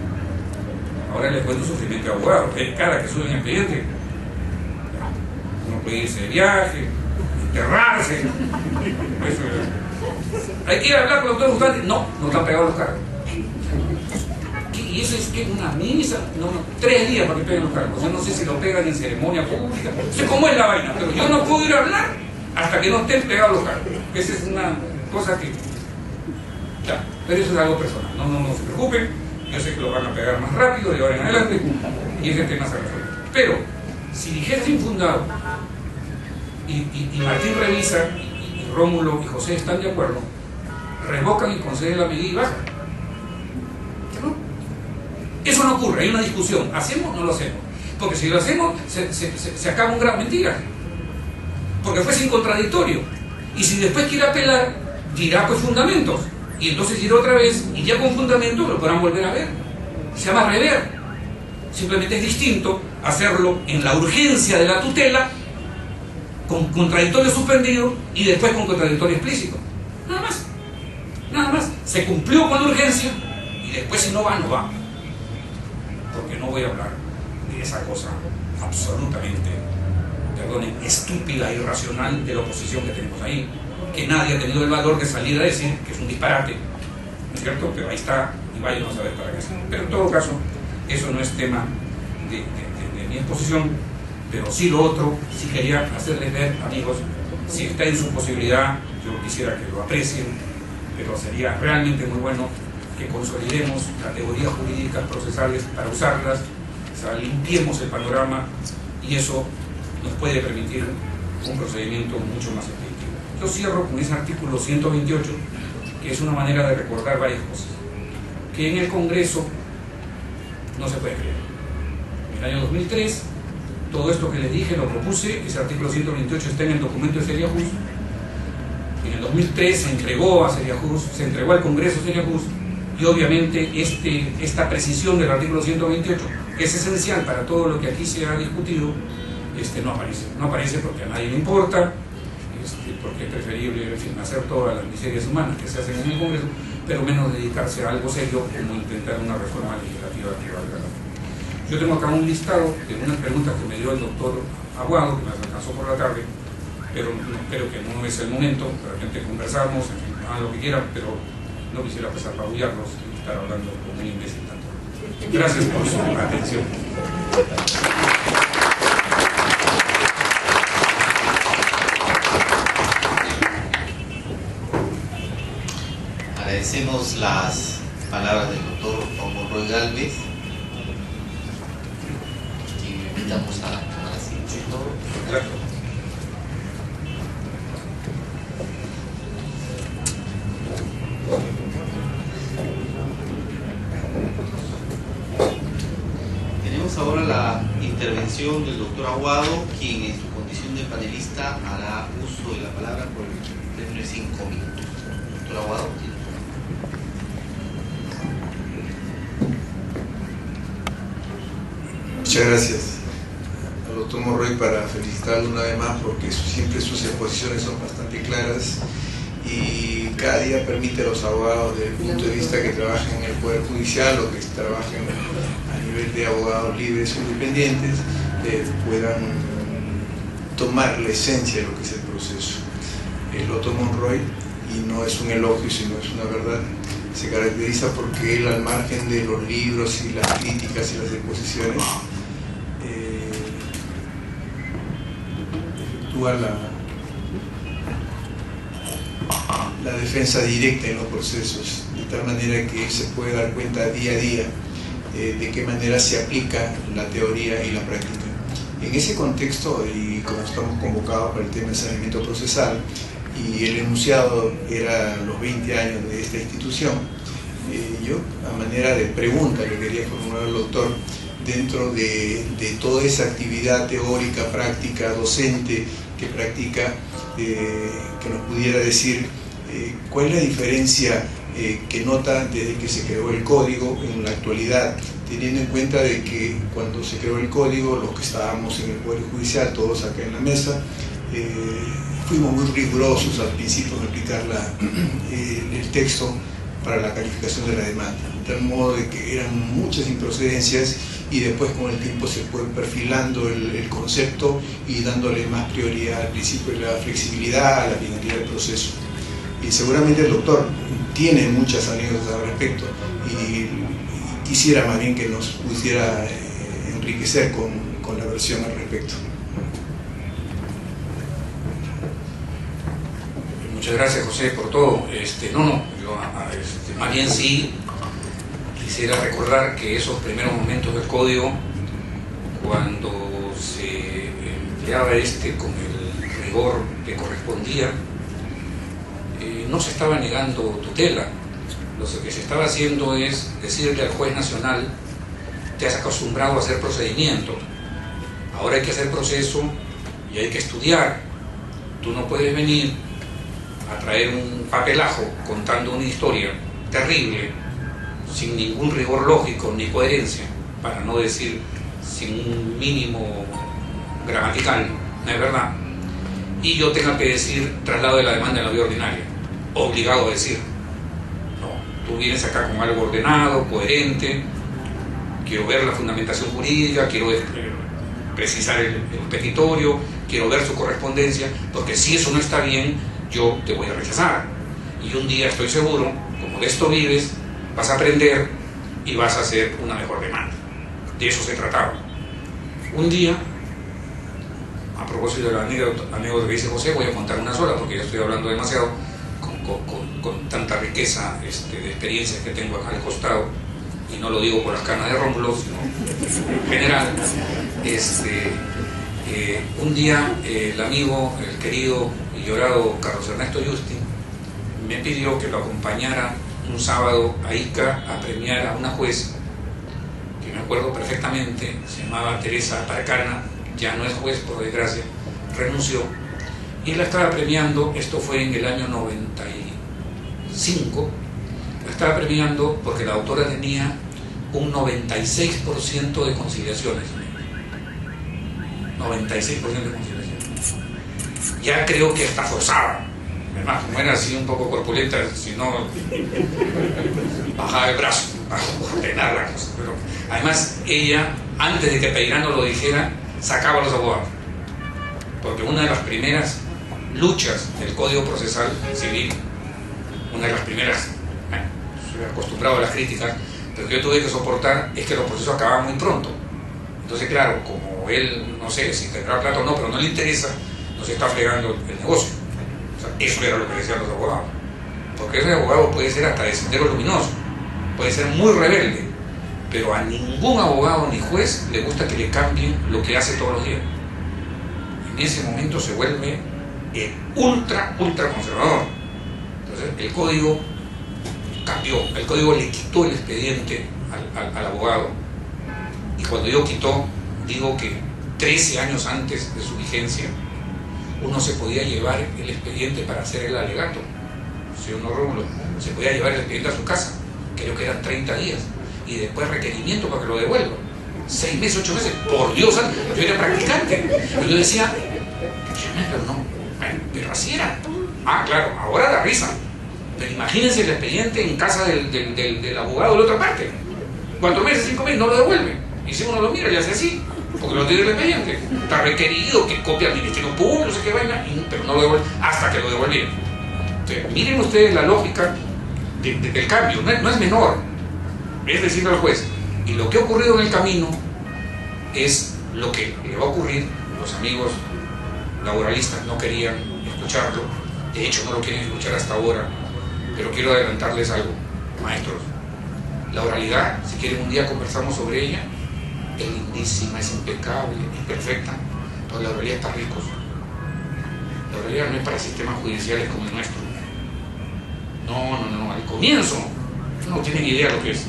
Ahora les cuento sufrimiento de abogado. Cada que suben expediente, uno puede irse de viaje, enterrarse. Pues, hay que ir a hablar con los doctores Bustamante. No están pegados los cargos. Y eso es que una misa, 3 días para que peguen los cargos. Yo no sé si lo pegan en ceremonia pública. No sé cómo es la vaina, pero yo no puedo ir a hablar hasta que no estén pegados los cargos. Esa es una cosa que... Ya, pero eso es algo personal. No se preocupen. Yo sé que lo van a pegar más rápido de ahora en adelante y ese tema se resuelve. Pero, si dijese infundado y Martín revisa y Rómulo y José están de acuerdo, revocan y conceden la medida y bajan. ¿No? Eso no ocurre, hay una discusión. ¿Hacemos o no lo hacemos? Porque si lo hacemos, se acaba un gran mentira. Porque fue sin contradictorio. Y si después quiere apelar, dirá pues fundamentos. Y entonces irá otra vez, y ya con fundamentos lo podrán volver a ver. Se llama rever. Simplemente es distinto hacerlo en la urgencia de la tutela, con contradictorio suspendido, y después con contradictorio explícito. Nada más. Nada más. Se cumplió con la urgencia, y después si no va, no va. Porque no voy a hablar de esa cosa absolutamente, perdonen, estúpida e irracional de la oposición que tenemos ahí, que nadie ha tenido el valor de salir a decir que es un disparate, ¿no es cierto? Pero ahí está, y vayan a saber para qué es. Pero en todo caso, eso no es tema de mi exposición, pero sí lo otro, sí quería hacerles ver, amigos, si está en su posibilidad, yo quisiera que lo aprecien, pero sería realmente muy bueno que consolidemos categorías jurídicas procesales para usarlas, o sea, limpiemos el panorama, y eso nos puede permitir un procedimiento mucho más efectivo. Yo cierro con ese artículo 128, que es una manera de recordar varias cosas. Que en el Congreso no se puede creer. En el año 2003, todo esto que les dije lo propuse, ese artículo 128 está en el documento de Celia Jus. En el 2003 se entregó a Celia Jus, se entregó al Congreso Celia Jus, y obviamente esta precisión del artículo 128, que es esencial para todo lo que aquí se ha discutido, no aparece. No aparece porque a nadie le importa, porque es preferible, en fin, hacer todas las miserias humanas que se hacen en el Congreso, pero menos dedicarse a algo serio como intentar una reforma legislativa que valga la pena. Yo tengo acá un listado de unas preguntas que me dio el doctor Aguado, que me alcanzó por la tarde, pero creo que no es el momento. De repente conversamos, en fin, hagan lo que quieran, pero no quisiera empezar a apabullarlos y estar hablando como un imbécil tanto. Gracias por su atención. Agradecemos las palabras del doctor Juan Monroy Gálvez, y invitamos a tomar asiento. Gracias. Tenemos ahora la intervención del doctor Aguado, quien en su condición de panelista hará uso de la palabra por el término de 5 minutos. Doctor Aguado, tiene. Muchas gracias al doctor Monroy, para felicitarlo una vez más, porque siempre sus exposiciones son bastante claras y cada día permite a los abogados desde el punto de vista que trabajan en el Poder Judicial o que trabajan a nivel de abogados libres o independientes, puedan tomar la esencia de lo que es el proceso. El doctor Monroy, y no es un elogio sino es una verdad, se caracteriza porque él, al margen de los libros y las críticas y las exposiciones, efectúa la defensa directa en los procesos, de tal manera que se puede dar cuenta día a día de qué manera se aplica la teoría y la práctica. En ese contexto, y como estamos convocados para el tema de saneamiento procesal, y el enunciado era los 20 años de esta institución, yo a manera de pregunta le quería formular al doctor, dentro de toda esa actividad teórica, práctica, docente que practica, que nos pudiera decir cuál es la diferencia que nota desde que se creó el código en la actualidad, teniendo en cuenta de que cuando se creó el código, los que estábamos en el Poder Judicial, todos acá en la mesa, fuimos muy rigurosos al principio en aplicar el texto para la calificación de la demanda, de tal modo de que eran muchas improcedencias y después con el tiempo se fue perfilando el concepto y dándole más prioridad al principio de la flexibilidad, a la finalidad del proceso. Y seguramente el doctor tiene muchas anécdotas al respecto y quisiera más bien que nos pudiera enriquecer con la versión al respecto. Muchas gracias, José, por todo. Más bien sí quisiera recordar que esos primeros momentos del código, cuando se empleaba con el rigor que correspondía, no se estaba negando tutela. Lo que se estaba haciendo es decirle al juez nacional: te has acostumbrado a hacer procedimiento, ahora hay que hacer proceso y hay que estudiar. Tú no puedes venir a traer un papelajo contando una historia terrible, sin ningún rigor lógico ni coherencia, para no decir sin un mínimo gramatical, no es verdad, y yo tenga que decir traslado de la demanda en la vía ordinaria, obligado a decir. No, tú vienes acá con algo ordenado, coherente, quiero ver la fundamentación jurídica, quiero precisar el petitorio, quiero ver su correspondencia, porque si eso no está bien, yo te voy a rechazar. Y un día estoy seguro, como de esto vives, vas a aprender y vas a hacer una mejor demanda. De eso se trataba. Un día, a propósito de la anécdota que dice José, voy a contar una sola porque ya estoy hablando demasiado, con tanta riqueza de experiencias que tengo acá al costado, y no lo digo por las canas de Rómulo, sino en general. Un día el amigo, el querido y llorado Carlos Ernesto Justi me pidió que lo acompañara un sábado a Ica a premiar a una juez que me acuerdo perfectamente, se llamaba Teresa Parcana, ya no es juez por desgracia, renunció, y la estaba premiando. Esto fue en el año 95, la estaba premiando porque la autora tenía un 96% de conciliaciones. 96% de conciliación. Ya creo que hasta forzaba. Además, como era así un poco corpulenta, si no bajaba el brazo para ordenar la cosa. Pero además, ella, antes de que Peirano lo dijera, sacaba a los abogados. Porque una de las primeras luchas del Código Procesal Civil, una de las primeras, estoy acostumbrado a las críticas, pero que yo tuve que soportar, es que los procesos acababan muy pronto. Entonces, claro, como él, no sé si tendrá plata o no, pero no le interesa, nos está fregando el negocio. O sea, eso era lo que decían los abogados. Porque ese abogado puede ser hasta de sendero luminoso, puede ser muy rebelde, pero a ningún abogado ni juez le gusta que le cambien lo que hace todos los días. En ese momento se vuelve ultra conservador. Entonces, el código cambió, el código le quitó el expediente al abogado. Y cuando yo quitó, digo que 13 años antes de su vigencia, uno se podía llevar el expediente para hacer el alegato. ¿Sí o no, Rómulo? Se podía llevar el expediente a su casa, creo que eran 30 días, y después requerimiento para que lo devuelva. 6 meses, 8 meses, por Dios, yo era practicante. Pero yo decía, pero no, pero así era. Ah, claro, ahora da risa. Pero imagínense el expediente en casa del abogado de la otra parte. 4 meses, 5 meses, no lo devuelve. Y si uno lo mira y hace así, porque lo tiene el expediente. Está requerido que copie al Ministerio Público, no sé qué vaina, pero no lo devuelve hasta que lo devolvieron. Entonces, miren ustedes la lógica del cambio, no es menor. Es decirle al juez. Y lo que ha ocurrido en el camino es lo que le va a ocurrir. Los amigos laboralistas no querían escucharlo, De hecho, no lo quieren escuchar hasta ahora, pero quiero adelantarles algo, maestros. La oralidad, si quieren un día conversamos sobre ella, es lindísima, es impecable, es perfecta, pero la oralidad está ricos. La oralidad no es para sistemas judiciales como el nuestro. No, al comienzo no tienen idea lo que es.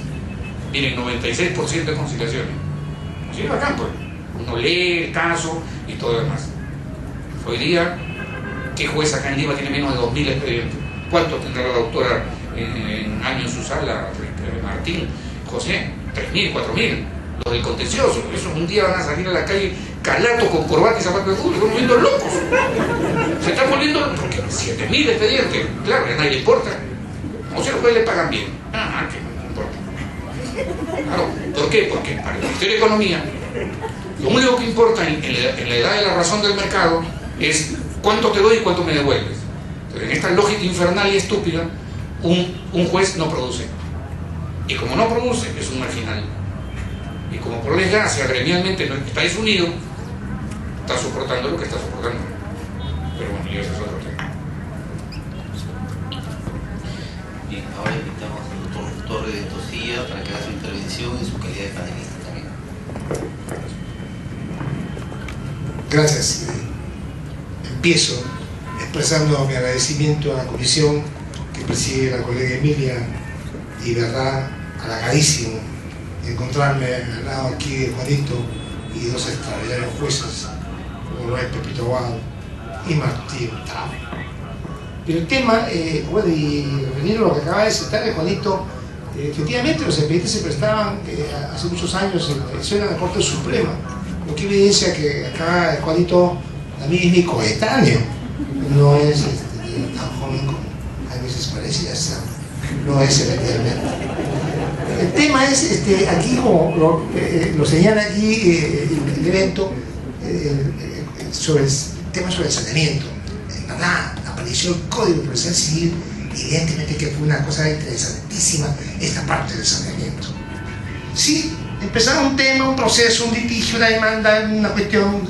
Miren, 96% de conciliaciones. Así es bacán, pues. Uno lee el caso y todo lo demás. Hoy día, ¿qué juez acá en Lima tiene menos de 2.000 expedientes? ¿Cuánto tendrá la doctora en años en su sala, Martín, José? 3.000, 4.000. Los del contencioso. Esos un día van a salir a la calle calatos con corbata y zapatos de fútbol. Están volviendo locos. Se están volviendo, porque 7.000 expedientes. Claro, a nadie le importa. O sea, los jueces le pagan bien. Que no importa. Claro, ¿por qué? Porque para el Ministerio de Economía, lo único que importa en la edad de la razón del mercado es cuánto te doy y cuánto me devuelves. Entonces, en esta lógica infernal y estúpida, un juez no produce. Y como no produce, es un marginal. Y como por desgracia, gremialmente, no estáis unidos, está soportando lo que está soportando. Pero bueno, y ese es otro tema. Bien, ahora invitamos al doctor Torre de Tosilla para que haga su intervención en su calidad de panelista también. Gracias. Empiezo expresando mi agradecimiento a la comisión que preside la colega Emilia y verdad, halagadísimo encontrarme al lado aquí de Juanito y dos extraordinarios jueces como lo es Pepito Aguado y Martín Hurtado. Pero el tema, bueno, y veniendo a lo que acaba de citar de Juanito, efectivamente los expedientes se prestaban hace muchos años, eso era la Corte Suprema, lo que evidencia que acá Juanito también es mi coetáneo, no es tan joven como a veces parece, no es efectivamente. El tema es, aquí como lo señala aquí el evento, sobre el tema sobre el saneamiento. En verdad, apareció el Código Procesal Civil, evidentemente que fue una cosa interesantísima esta parte del saneamiento. Sí, empezaba un tema, un proceso, un litigio, una demanda, una cuestión,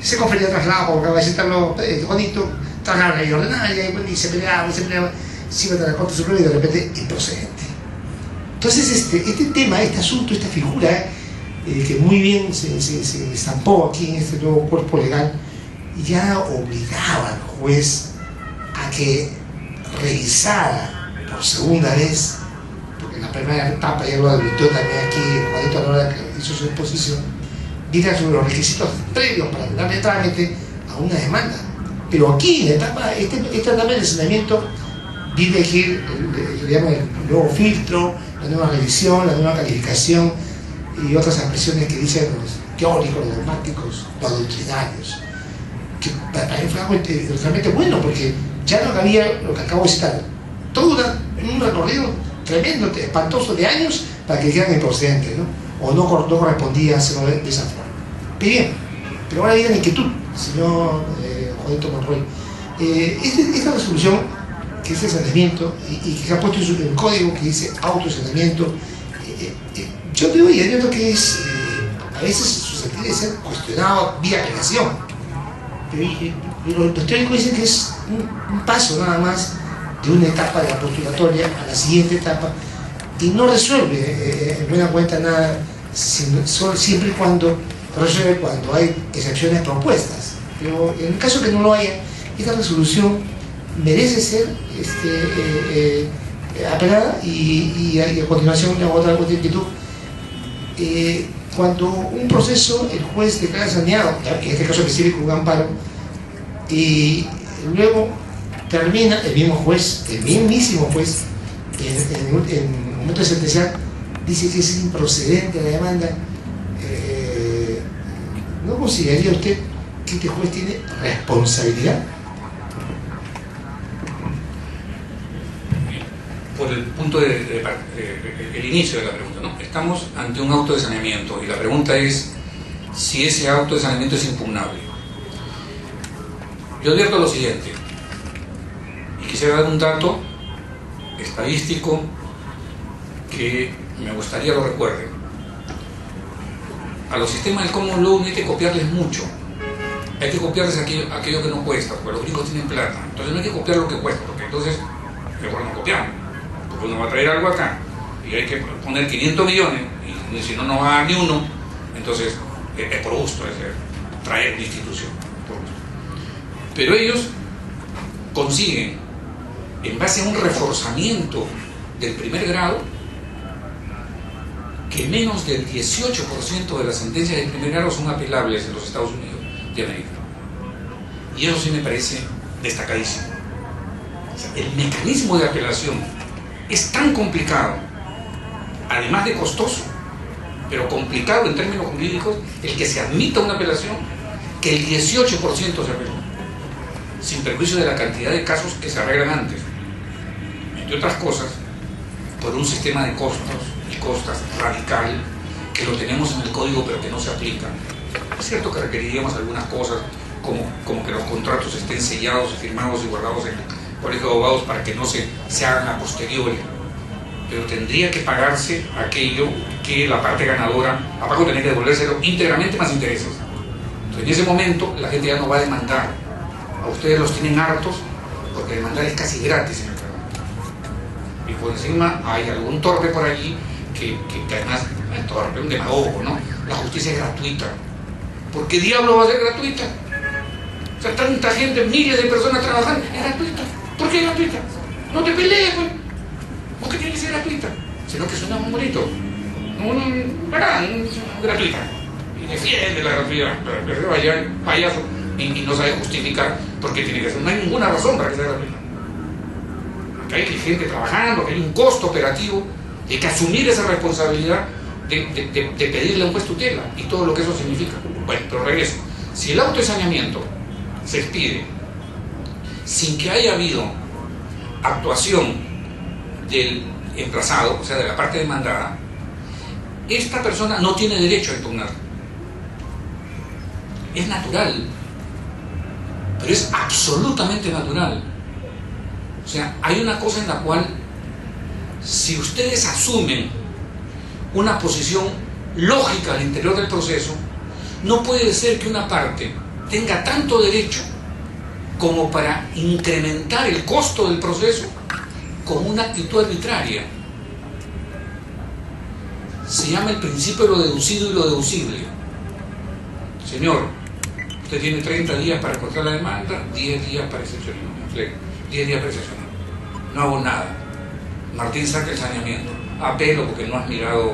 se confería traslado, porque acaba de citarlo Juanito, traslado la ley ordinaria, y se peleaba, se iba a la Corte Suprema y de repente improcedente. Entonces este tema, este asunto, esta figura que muy bien se estampó aquí en este nuevo cuerpo legal, ya obligaba al juez a que revisara por segunda vez, porque en la primera etapa ya lo advirtió también aquí Juanito a la hora que hizo su exposición, viera sobre los requisitos previos para darle trámite a una demanda. Pero aquí en la etapa, esta etapa del saneamiento vive aquí el nuevo filtro, la nueva revisión, la nueva calificación y otras expresiones que dicen los teóricos, los dogmáticos, los doctrinarios, que para mí fue algo realmente bueno, porque ya no había lo que acabo de citar, todo un recorrido tremendo, espantoso de años para que dijeran improcedente, ¿no? O no correspondía hacerlo de esa forma. Pero bien, pero ahora hay una inquietud, señor Juanito Monroy. Esta resolución que es el saneamiento y que se ha puesto en el código que dice autosaneamiento, yo veo y advierto que es a veces susceptible de ser cuestionado vía apelación, pero los teóricos dicen que es un paso nada más de una etapa de la postulatoria a la siguiente etapa y no resuelve en buena cuenta nada, siempre y cuando resuelve cuando hay excepciones propuestas. Pero en el caso que no lo haya, esta resolución merece ser apelada y a continuación le hago otra inquietud. Cuando un proceso el juez declara saneado, en este caso específico un amparo, y luego termina el mismo juez, el mismísimo juez, en el momento de sentenciar, dice que es improcedente la demanda, ¿no consideraría usted que este juez tiene responsabilidad? Por el punto el inicio de la pregunta, ¿no? Estamos ante un auto de saneamiento y la pregunta es si ese auto de saneamiento es impugnable. Yo advierto lo siguiente, y quisiera dar un dato estadístico que me gustaría lo recuerden. A los sistemas del Common Law no hay que copiarles mucho. hay que copiarles aquello que no cuesta, porque los gringos tienen plata. Entonces no hay que copiar lo que cuesta, porque entonces mejor no copiamos. Porque uno va a traer algo acá y hay que poner 500 millones y si no, no va a dar ni uno. Entonces es por gusto, es traer una institución, por gusto. Pero ellos consiguen, en base a un reforzamiento del primer grado, que menos del 18% de las sentencias del primer grado son apelables en los Estados Unidos de América. Y eso sí me parece destacadísimo. O sea, el mecanismo de apelación es tan complicado, además de costoso, pero complicado en términos jurídicos, el que se admita una apelación, que el 18% se apeló, sin perjuicio de la cantidad de casos que se arreglan antes. Entre otras cosas, por un sistema de costos y costas radical, que lo tenemos en el código pero que no se aplica. Es cierto que requeriríamos algunas cosas, como que los contratos estén sellados, firmados y guardados en el colegio de abogados para que no se hagan a posteriori, pero tendría que pagarse aquello que la parte ganadora, aparte tener que devolvérselo íntegramente más intereses. Entonces, en ese momento la gente ya no va a demandar. A ustedes los tienen hartos porque demandar es casi gratis en el trabajo. Y por encima hay algún torpe por allí que además es torpe, un demagogo, ¿no? La justicia es gratuita. ¿Por qué diablo va a ser gratuita? O sea, tanta gente, miles de personas trabajando, es gratuita. ¿Por qué es gratuita? No te pelees, pues. ¿Por qué tiene que ser gratuita? Sino que suena muy bonito. Gratuita. Y defiende la gratuidad. Pero vaya payaso y no sabe justificar por qué tiene que ser. No hay ninguna razón para que sea gratuita. Acá hay gente trabajando, que hay un costo operativo, hay que asumir esa responsabilidad de pedirle a un juez tutela y todo lo que eso significa. Bueno, pero regreso. Si el auto de saneamiento se expide sin que haya habido actuación del emplazado, o sea, de la parte demandada, esta persona no tiene derecho a impugnar. Es natural, pero es absolutamente natural. O sea, hay una cosa en la cual, si ustedes asumen una posición lógica al interior del proceso, no puede ser que una parte tenga tanto derecho como para incrementar el costo del proceso con una actitud arbitraria. Se llama el principio de lo deducido y lo deducible. Señor, usted tiene 30 días para cortar la demanda, 10 días para excepcionar. 10 días para excepcionar. No hago nada. Martín saca el saneamiento. Apelo porque no has mirado,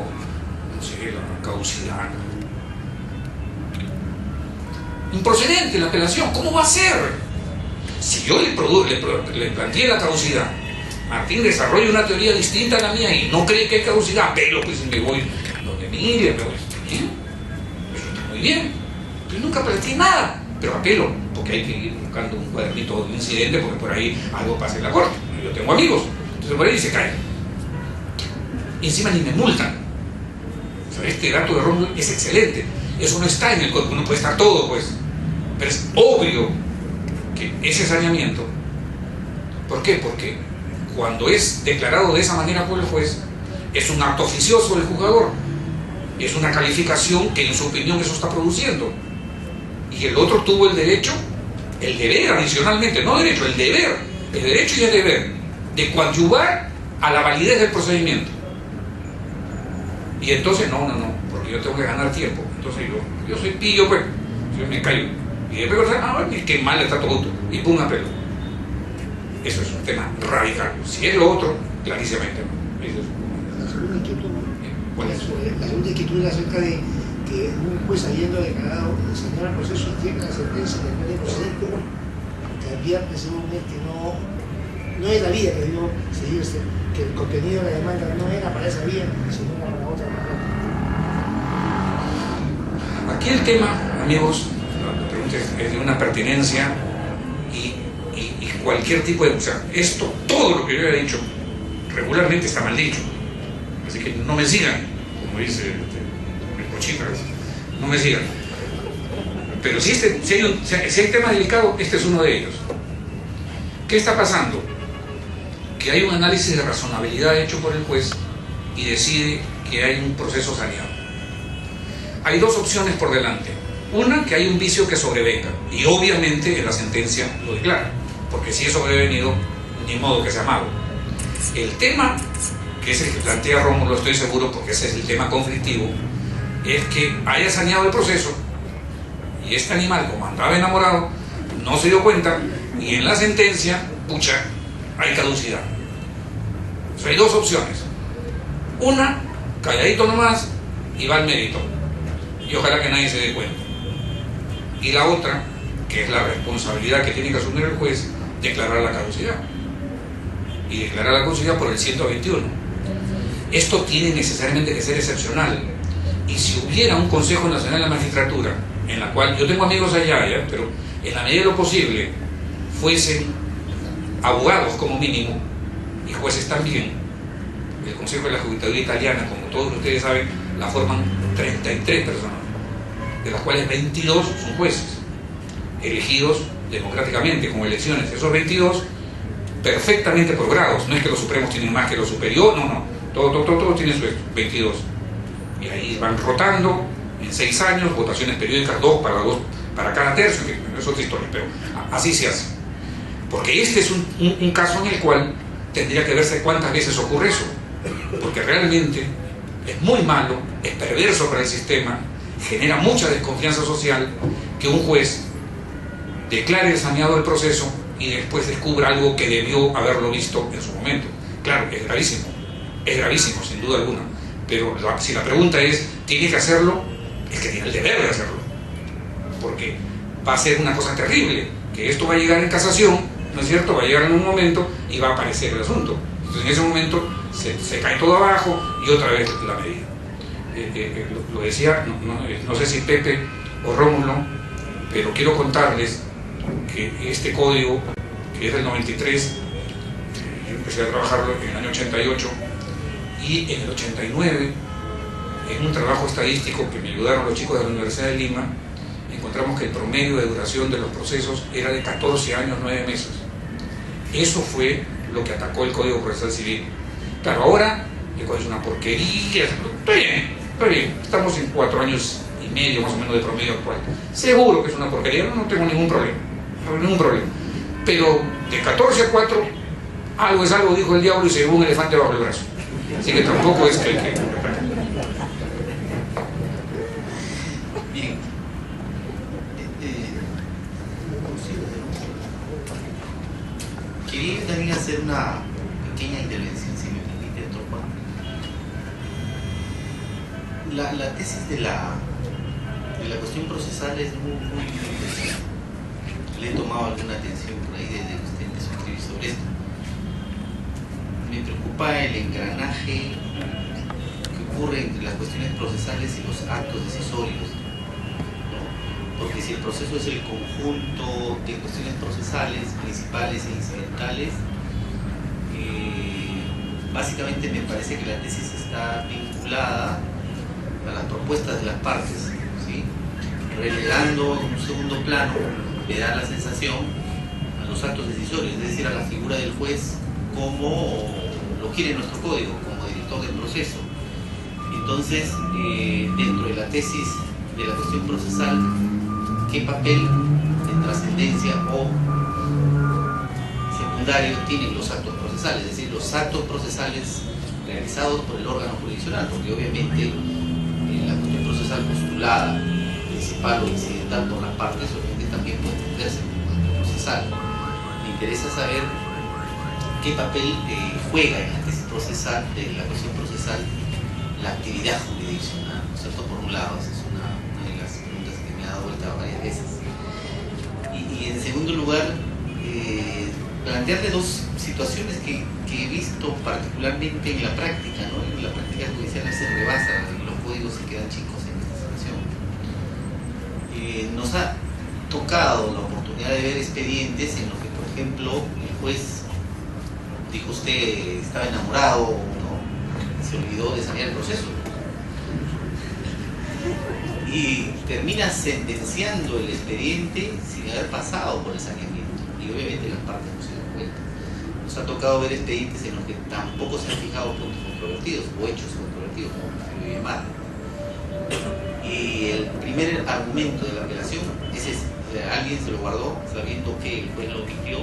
no sé, la caducidad. Improcedente la apelación. ¿Cómo va a ser? Si yo le planteé la caducidad, Martín desarrolla una teoría distinta a la mía y no cree que hay caducidad, apelo, pues me voy donde Emilia, pero está bien, eso está muy bien. Yo nunca planteé nada, pero apelo, porque hay que ir buscando un cuadernito de un incidente, porque por ahí algo pasa en la corte. Yo tengo amigos, entonces por ahí se cae. Y encima ni me multan. O sea, este dato de error es excelente. Eso no está en el código, no puede estar todo, pues. Pero es obvio que ese saneamiento, ¿por qué? Porque cuando es declarado de esa manera por el juez, es un acto oficioso del juzgador, es una calificación que en su opinión eso está produciendo, y el otro tuvo el derecho, el deber adicionalmente, no derecho, el deber, el derecho y el deber de coadyuvar a la validez del procedimiento. Y entonces no, porque yo tengo que ganar tiempo, entonces yo soy pillo, pues, yo me callo, y después qué mal está todo, y pum, apelo. Eso es un tema radical. Si es lo otro, clarísimamente no. Eso es. La segunda inquietud, ¿cuál es? la segunda inquietud era acerca de que un juez habiendo declarado señala el proceso y tiene la sentencia de no proceder, que advierte seguramente no es la vía que dio seguirse, que el contenido de la demanda no era para esa vía, sino era para otra. Aquí el tema, amigos, la pregunta es de una pertinencia y cualquier tipo de... O sea, esto, todo lo que yo he dicho, regularmente está mal dicho. Así que no me sigan, como dice el cochita, no me sigan. Pero si hay tema delicado, este es uno de ellos. ¿Qué está pasando? Que hay un análisis de razonabilidad hecho por el juez y decide que hay un proceso saneado. Hay dos opciones por delante. Una, que hay un vicio que sobrevenga, y obviamente en la sentencia lo declara, porque si es sobrevenido, ni modo que sea malo. El tema, que es el que plantea Rómulo, estoy seguro, porque ese es el tema conflictivo, es que haya saneado el proceso, y este animal, como andaba enamorado, no se dio cuenta, y en la sentencia, pucha, hay caducidad. O sea, hay dos opciones. Una, calladito nomás, y va al mérito, y ojalá que nadie se dé cuenta. Y la otra, que es la responsabilidad que tiene que asumir el juez, declarar la caducidad. Y declarar la caducidad por el 121. Esto tiene necesariamente que ser excepcional. Y si hubiera un Consejo Nacional de la Magistratura, en la cual yo tengo amigos allá, pero en la medida de lo posible fuesen abogados como mínimo y jueces también. El Consejo de la Judicatura Italiana, como todos ustedes saben, la forman 33 personas, de las cuales 22 son jueces, elegidos democráticamente con elecciones. Esos 22 perfectamente por grados, no es que los supremos tienen más que los superiores, no, todos tienen sus 22. Y ahí van rotando en 6 años, votaciones periódicas, 2 para cada tercio, que es otra historia, pero así se hace. Porque este es un caso en el cual tendría que verse cuántas veces ocurre eso, porque realmente es muy malo, es perverso para el sistema, genera mucha desconfianza social que un juez declare saneado el proceso y después descubra algo que debió haberlo visto en su momento. Claro, es gravísimo sin duda alguna, pero si la pregunta es, ¿tiene que hacerlo? Es que tiene el deber de hacerlo, porque va a ser una cosa terrible, que esto va a llegar en casación, ¿no es cierto? Va a llegar en un momento y va a aparecer el asunto. Entonces en ese momento se cae todo abajo y otra vez la medida. Lo decía, no sé si Pepe o Rómulo, pero quiero contarles que este código, que es del 93, yo empecé a trabajarlo en el año 88, y en el 89, en un trabajo estadístico que me ayudaron los chicos de la Universidad de Lima, encontramos que el promedio de duración de los procesos era de 14 años, 9 meses. Eso fue lo que atacó el Código Procesal Civil. Claro, ahora el código es una porquería. Está bien, estamos en 4 años y medio más o menos de promedio actual. Seguro que es una porquería, no tengo ningún problema, pero de 14 a 4, algo es algo, dijo el diablo, y se llevó un elefante bajo el brazo. Así que tampoco es que... Bien. Quería también hacer una pequeña intervención, si me permite, doctor Juan. La tesis de la cuestión procesal es muy interesante. Le he tomado alguna atención por ahí desde que usted empezó a escribir sobre esto. Me preocupa el engranaje que ocurre entre las cuestiones procesales y los actos decisorios, ¿no? Porque si el proceso es el conjunto de cuestiones procesales, principales e incidentales, básicamente me parece que la tesis está vinculada a las propuestas de las partes, ¿sí? Relegando en un segundo plano, le da la sensación a los actos decisorios, es decir, a la figura del juez como lo quiere nuestro código, como director del proceso. Entonces, dentro de la tesis de la cuestión procesal, ¿qué papel de trascendencia o secundario tienen los actos procesales? Es decir, los actos procesales realizados por el órgano jurisdiccional, porque obviamente la cuestión procesal postulada, principal o incidental por las partes, obviamente también puede entenderse como acto procesal. Me interesa saber qué papel juega en la tesis procesal, de la cuestión procesal, la actividad jurisdiccional, ¿no es cierto? Por un lado, esa es una de las preguntas que me ha dado vuelta varias veces. Y en segundo lugar, plantearle dos situaciones que he visto particularmente en la práctica, ¿no? En la práctica judicial se rebasa y los códigos se quedan chicos en esta situación. Nos ha tocado la oportunidad de ver expedientes en los que, por ejemplo, el juez, dijo usted, estaba enamorado, ¿no? Se olvidó de sanear el proceso y termina sentenciando el expediente sin haber pasado por el saneamiento, y obviamente las partes no se dan cuenta. Nos ha tocado ver expedientes en los que tampoco se han fijado puntos controvertidos o hechos controvertidos, como prefiero llamar, y el primer argumento de la apelación es ese. O sea, alguien se lo guardó sabiendo que el juez lo omitió,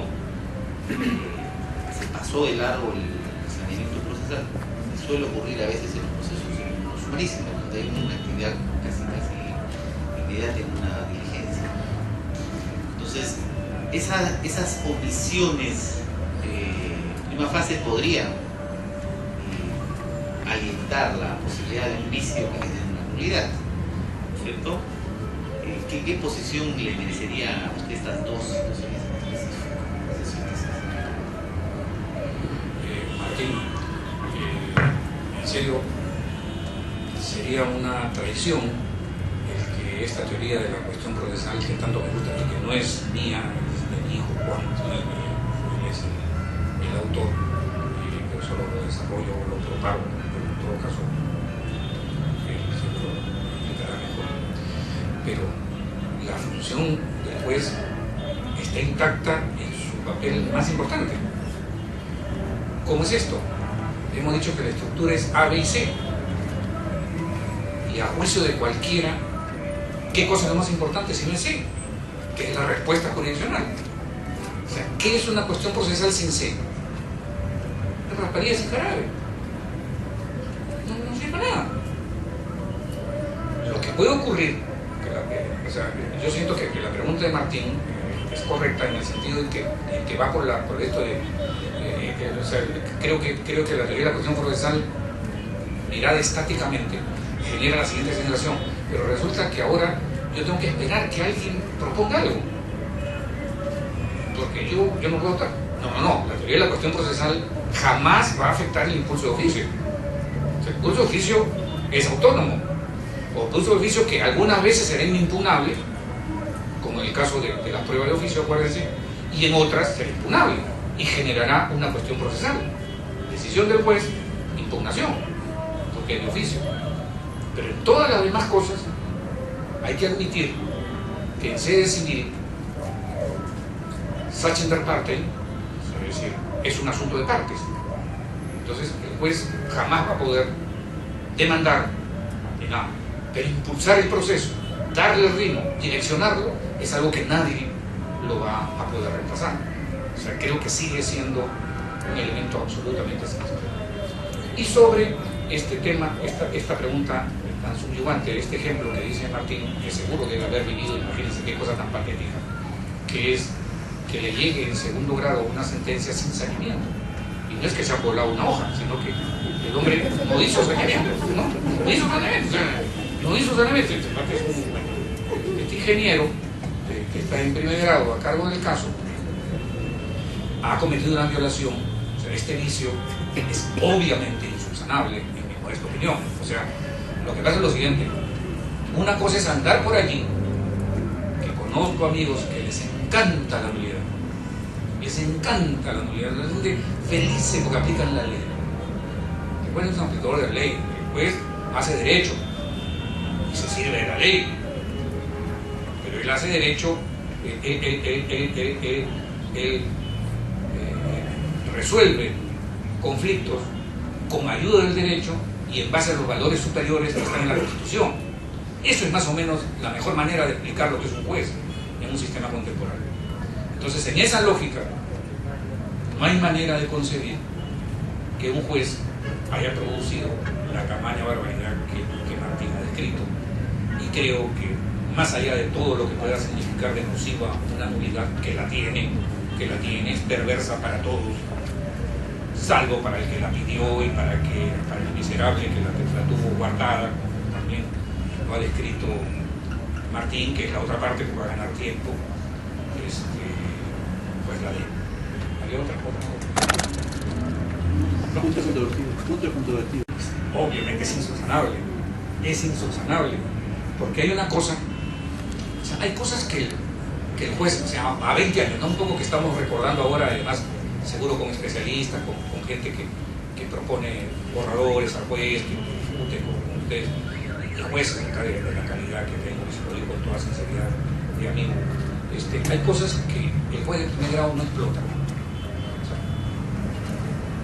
se pasó de largo el saneamiento procesal. Suele ocurrir a veces en los procesos sumarísimos, donde hay una actividad casi inmediata en una diligencia. Entonces, esas omisiones en primera fase podrían alientar la posibilidad de un vicio que genere una nulidad, ¿cierto? ¿Qué posición le merecería a usted estas dos situaciones específicas? Martín, en serio, sería una traición el que esta teoría de la cuestión procesal, que tanto me gusta y que no es mía, es de mi hijo Juan, no es mía, él es el autor, yo solo lo desarrollo, lo propago, pero en todo caso él seguro lo explicará mejor. Pero la función del juez está intacta en su papel más importante. ¿Cómo es esto? Hemos dicho que la estructura es A, B y C. Y a juicio de cualquiera, ¿qué cosa es lo más importante si no es C? Que es la respuesta jurisdiccional. O sea, ¿qué es una cuestión procesal sin C? Rasparías y jarabe. No sirve para nada. Lo que puede ocurrir, o sea, yo siento que la pregunta de Martín es correcta en el sentido de que va por esto de o sea, creo que la teoría de la cuestión procesal mirada estáticamente genera la siguiente sensación, pero resulta que ahora yo tengo que esperar que alguien proponga algo, porque yo no puedo estar. No, la teoría de la cuestión procesal jamás va a afectar el impulso de oficio. O sea, el impulso de oficio es autónomo, o impulso de oficio que algunas veces será inimpugnable, como en el caso de la prueba de oficio, acuérdense, y en otras será impugnable y generará una cuestión procesal. Decisión del juez, impugnación, porque es de oficio. Pero en todas las demás cosas hay que admitir que en sede civil, Sachen der Parten, es decir, es un asunto de partes. Entonces el juez jamás va a poder demandar ni nada, pero impulsar el proceso, darle el ritmo, direccionarlo, es algo que nadie lo va a poder reemplazar. O sea, creo que sigue siendo un elemento absolutamente esencial. Y sobre este tema, esta pregunta tan subyugante, este ejemplo que dice Martín, que seguro debe haber vivido, imagínense qué cosa tan patética, que es que le llegue en segundo grado una sentencia sin saneamiento. Y no es que se ha volado una hoja, sino que el hombre no hizo saneamiento, no hizo saneamiento, no hizo saneamiento. Este ingeniero que está en primer grado a cargo del caso ha cometido una violación. O sea, este vicio es obviamente insubsanable, en mi modesta opinión. O sea, lo que pasa es lo siguiente: una cosa es andar por allí, que conozco amigos que les encanta la nulidad, les encanta la nulidad, les sienten felices porque aplican la ley. El juez no es un aplicador de la ley, el juez hace derecho y se sirve de la ley, pero él hace derecho, él resuelve conflictos con ayuda del derecho y en base a los valores superiores que están en la Constitución. Eso es más o menos la mejor manera de explicar lo que es un juez en un sistema contemporáneo. Entonces, en esa lógica, no hay manera de concebir que un juez haya producido la tamaña barbaridad que Martín ha descrito. Y creo que, más allá de todo lo que pueda significar de nociva una nulidad, que la tiene, es perversa para todos, salvo para el que la pidió y para el miserable que la tuvo guardada, también lo ha descrito Martín, que es la otra parte que va a ganar tiempo, pues la ley. ¿Había otra cosa? Controvertido. Obviamente es insubsanable, porque hay una cosa, o sea, hay cosas que el juez, o sea, a 20 años, ¿no? Un poco que estamos recordando ahora, además, seguro con especialistas, con gente que propone borradores al juez, que discute con ustedes. El juez, de la calidad que tengo, y se lo digo con toda sinceridad de amigo, hay cosas que el juez de primer grado no explota. O sea,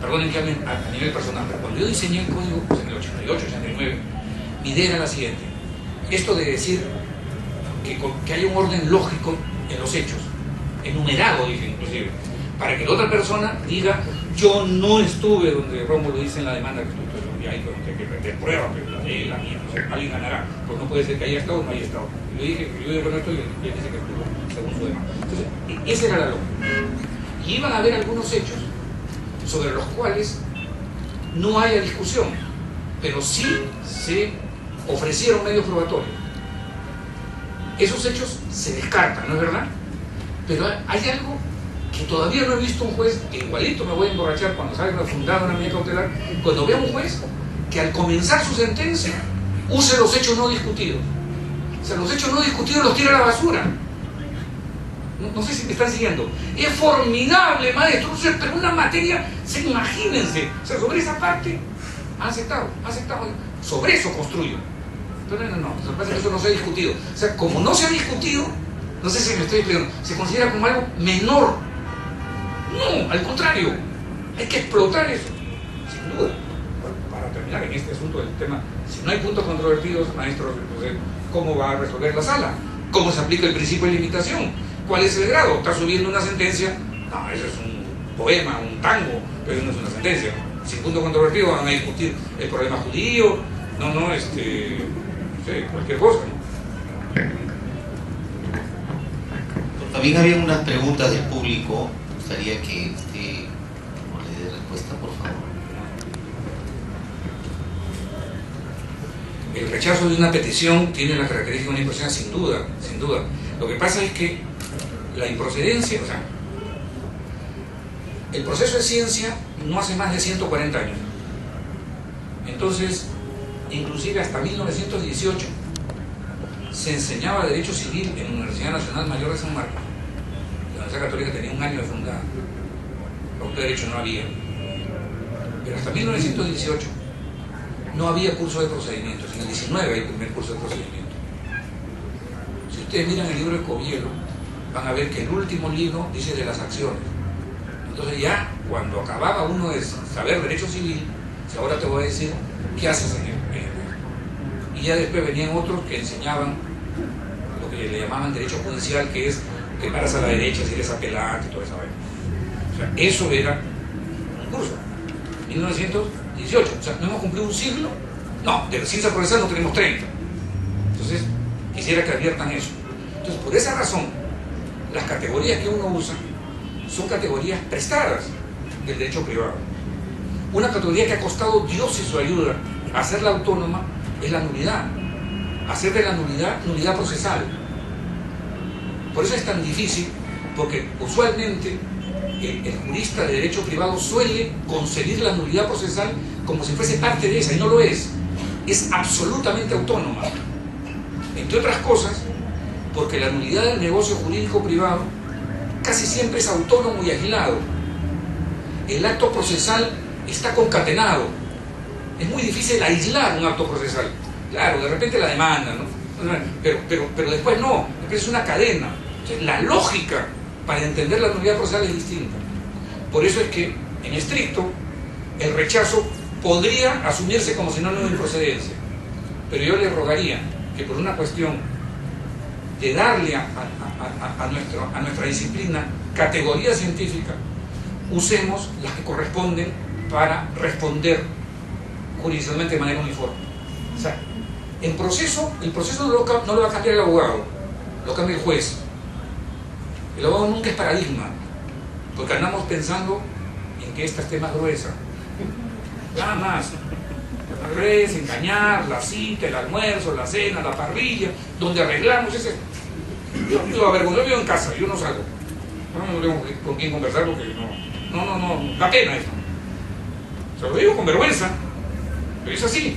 perdonen que hablen a nivel personal, pero cuando yo diseñé el código, pues en el 88, 89, mi idea era la siguiente: esto de decir que haya un orden lógico en los hechos, enumerado, dije inclusive, para que la otra persona diga, yo no estuve donde Rómulo dice en la demanda que estuvo, y ahí que te prueba que la ley, la mía, no sé, alguien ganará, pues no puede ser que haya estado o no haya estado. Y le dije, yo digo, bueno, esto y él dice que estuvo, según su demanda. Entonces, esa era la lógica. Y iban a haber algunos hechos sobre los cuales no haya discusión, pero sí se ofrecieron medios probatorios. Esos hechos se descartan, ¿no es verdad? Pero hay algo que todavía no he visto un juez, que igualito me voy a emborrachar cuando salga una fundada una medida cautelar, cuando vea un juez que al comenzar su sentencia use los hechos no discutidos. O sea, los hechos no discutidos los tira a la basura. No sé si me están siguiendo. Es formidable, maestro, pero una materia, imagínense, o sea, sobre esa parte ha aceptado, sobre eso construyo. Pero no, lo que pasa es que eso no se ha discutido. O sea, como no se ha discutido, no sé si me estoy explicando, se considera como algo menor. No, al contrario, hay que explotar eso, sin duda. Para terminar en este asunto del tema, si no hay puntos controvertidos, maestro, entonces, ¿cómo va a resolver la sala? ¿Cómo se aplica el principio de limitación? ¿Cuál es el grado? ¿Está subiendo una sentencia? No, eso es un poema, un tango, pero no es una sentencia. Sin punto controvertido van a discutir el problema judío, no sé, cualquier cosa, ¿no? También había unas preguntas del público. Me gustaría que usted le dé respuesta, por favor. El rechazo de una petición tiene la característica de una improcedencia, sin duda, sin duda. Lo que pasa es que la improcedencia, o sea, el proceso de ciencia no hace más de 140 años. Entonces, inclusive hasta 1918 se enseñaba Derecho Civil en la Universidad Nacional Mayor de San Marcos. La Universidad Católica tenía un año de fundada. Los derechos no había. Pero hasta 1918 no había curso de procedimientos. En el 19 hay el primer curso de procedimientos. Si ustedes miran el libro de Covielo, van a ver que el último libro dice de las acciones. Entonces ya cuando acababa uno de saber derecho civil, ahora te voy a decir qué haces en el y ya después venían otros que enseñaban lo que le llamaban derecho judicial, que es que paras a la derecha si eres apelante y toda esa vaina. O sea, eso era un curso. 1918. O sea, no hemos cumplido un siglo. No, de la ciencia procesal no tenemos 30. Entonces, quisiera que adviertan eso. Entonces, por esa razón, las categorías que uno usa son categorías prestadas del derecho privado. Una categoría que ha costado Dios y su ayuda a hacerla autónoma es la nulidad. Hacer de la nulidad procesal. Por eso es tan difícil, porque usualmente el jurista de derecho privado suele concebir la nulidad procesal como si fuese parte de esa, y no lo es. Es absolutamente autónoma. Entre otras cosas, porque la nulidad del negocio jurídico privado casi siempre es autónomo y aislado. El acto procesal está concatenado. Es muy difícil aislar un acto procesal. Claro, de repente la demanda, ¿no? Pero después no, después es una cadena. Entonces, la lógica para entender la nulidad procesal es distinta. Por eso es que, en estricto, el rechazo podría asumirse como sinónimo de improcedencia. Pero yo le rogaría que por una cuestión de darle a nuestra disciplina categoría científica, usemos las que corresponden para responder jurisdiccionalmente de manera uniforme. O sea, el proceso no lo va a cambiar el abogado, lo cambia el juez. El abogado nunca es paradigma, porque andamos pensando en que esta esté más gruesa. Nada más. Gruesa, engañar, la cita, el almuerzo, la cena, la parrilla, donde arreglamos ese. Yo vivo en casa, yo no salgo. No tengo con quién conversar porque no, da pena esto. O sea, lo digo con vergüenza, pero es así.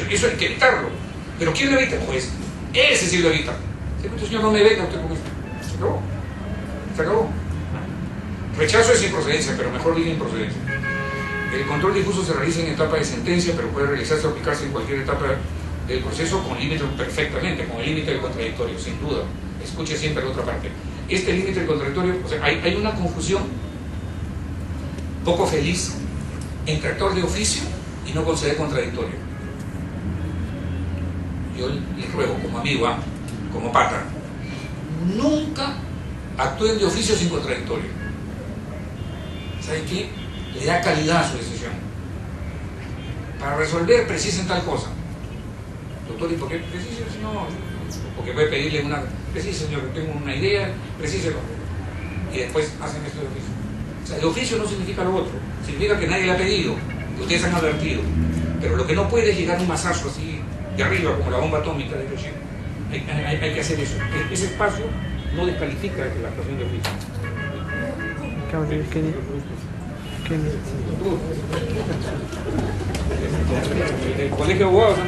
Eso hay que evitarlo. ¿Pero quién lo evita? El juez. Ese sí lo evita. Este señor no me venga usted con esto. Se acabó. Se acabó. Rechazo es improcedencia, pero mejor diga improcedencia. El control difuso se realiza en etapa de sentencia, pero puede realizarse o aplicarse en cualquier etapa del proceso con límite perfectamente, con el límite del contradictorio, sin duda. Escuche siempre la otra parte. Este límite del contradictorio, o sea, hay una confusión poco feliz entre actor de oficio y no conceder contradictorio. Yo les ruego como amigo, como pata, nunca actúen de oficio sin contradictorio. ¿Saben qué? Le da calidad a su decisión. Para resolver, precisen tal cosa. Doctor, ¿y por qué precisa? No, porque puede pedirle una... Precisa, señor, tengo una idea, precíselo. Y después hacen esto de oficio. O sea, de oficio no significa lo otro. Significa que nadie le ha pedido, que ustedes han advertido. Pero lo que no puede es llegar a un mazazo así, de arriba, como la bomba atómica de Hiroshima. Hay que hacer eso. Ese espacio no descalifica la actuación de oficio. El colegio de abogados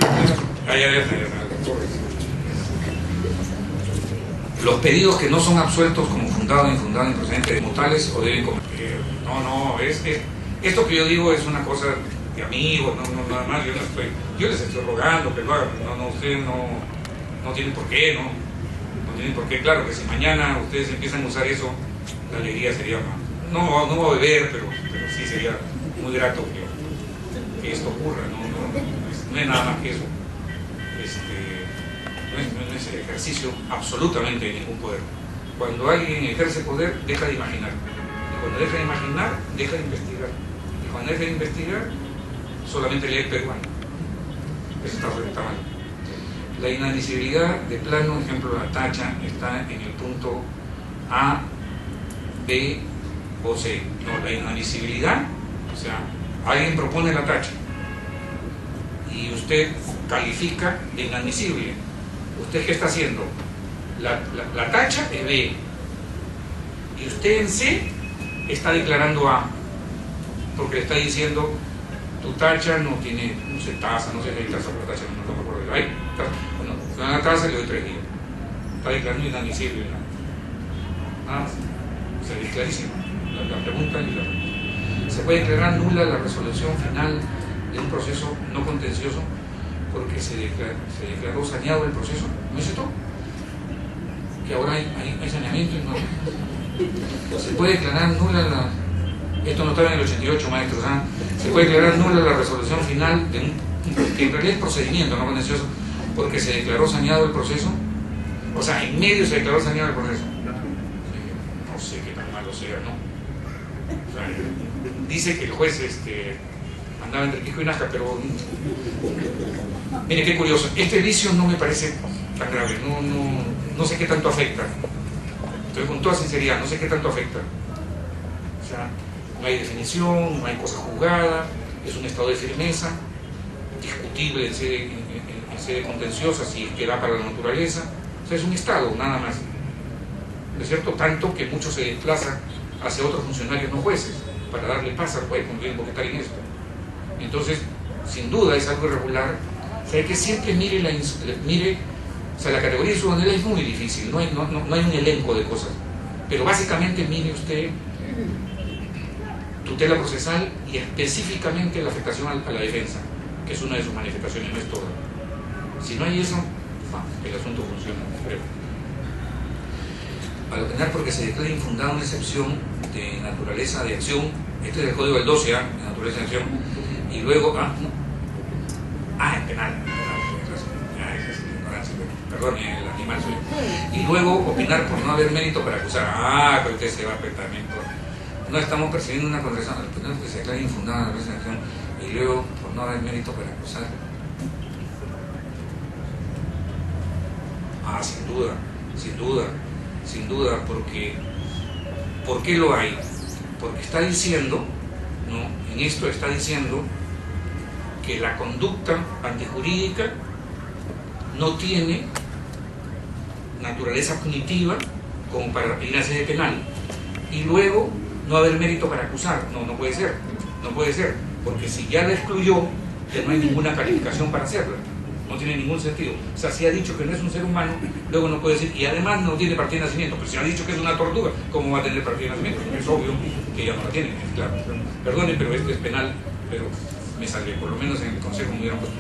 los pedidos que no son absueltos como fundado, infundado, improcedente, inmutables o deben cometer. Esto que yo digo es una cosa de amigos, nada más. Yo les estoy rogando que lo hagan. Ustedes no tienen por qué, no tienen por qué. Claro que si mañana ustedes empiezan a usar eso, la alegría sería más. No voy a beber, pero sí sería muy grato que esto ocurra, no es nada más que eso. No es ejercicio absolutamente de ningún poder. Cuando alguien ejerce poder, deja de imaginar. Y cuando deja de imaginar, deja de investigar. Y cuando deja de investigar, solamente lee el peruano. Eso está mal. La inadmisibilidad de plano, ejemplo, la tacha, está en el punto A, B o C. No, la inadmisibilidad, o sea, alguien propone la tacha y usted califica de inadmisible. ¿Usted qué está haciendo? La tacha es B y usted en C está declarando A, porque le está diciendo tu tacha no tiene, no sé, tasa, no sé si hay tasa por la tacha, no me acuerdo. ¿Hay tasa? Bueno, si da la tasa le doy 3 días. Está declarando inadmisible, ¿no? Nada más. O sea, es clarísimo. La pregunta y la respuesta. Se puede declarar nula la resolución final de un proceso no contencioso porque se declaró saneado el proceso. ¿No es esto? Que ahora hay saneamiento y no. Se puede declarar nula la... Esto no estaba en el 88, maestros. Se puede declarar nula la resolución final de que en realidad es procedimiento no contencioso porque se declaró saneado el proceso. O sea, en medio se declaró saneado el proceso. No sé qué tan malo sea, ¿no? O sea, dice que el juez andaba entre pico y naca, pero mire qué curioso, este vicio no me parece tan grave, no sé qué tanto afecta. Entonces, con toda sinceridad, no sé qué tanto afecta. O sea, no hay definición, no hay cosa juzgada, es un estado de firmeza, discutible en sede contenciosa si es que da para la naturaleza. O sea, es un estado, nada más. ¿No es cierto? Tanto que muchos se desplazan hacia otros funcionarios no jueces para darle paz al juez porque estar en esto. Entonces, sin duda es algo irregular. O sea, hay que siempre mire, o sea, la categoría de subordinalidad es muy difícil, no hay un elenco de cosas. Pero básicamente mire usted tutela procesal y específicamente la afectación a la defensa, que es una de sus manifestaciones, no es toda. Si no hay eso, el asunto funciona, creo. Al opinar porque se declara infundada una excepción de naturaleza de acción, este es el código del 12, de naturaleza de acción, y luego, es penal, perdón, el animal soy. Y luego opinar por no haber mérito para acusar, pero usted se va perfectamente. No estamos percibiendo una contradicción, al opinar porque se declara infundada la naturaleza de acción, y luego por no haber mérito para acusar. Sin duda, porque ¿por qué lo hay? Porque está diciendo, ¿no? En esto está diciendo que la conducta antijurídica no tiene naturaleza punitiva como para ir a sede penal y luego no haber mérito para acusar. No puede ser, porque si ya la excluyó, ya no hay ninguna calificación para hacerla. No tiene ningún sentido. O sea, si ha dicho que no es un ser humano, luego no puede decir, y además no tiene partida de nacimiento. Pero si ha dicho que es una tortuga, ¿cómo va a tener partida de nacimiento? Es obvio que ya no la tiene, claro. Perdone, pero este es penal, pero me salvé. Por lo menos en el consejo me hubieran puesto.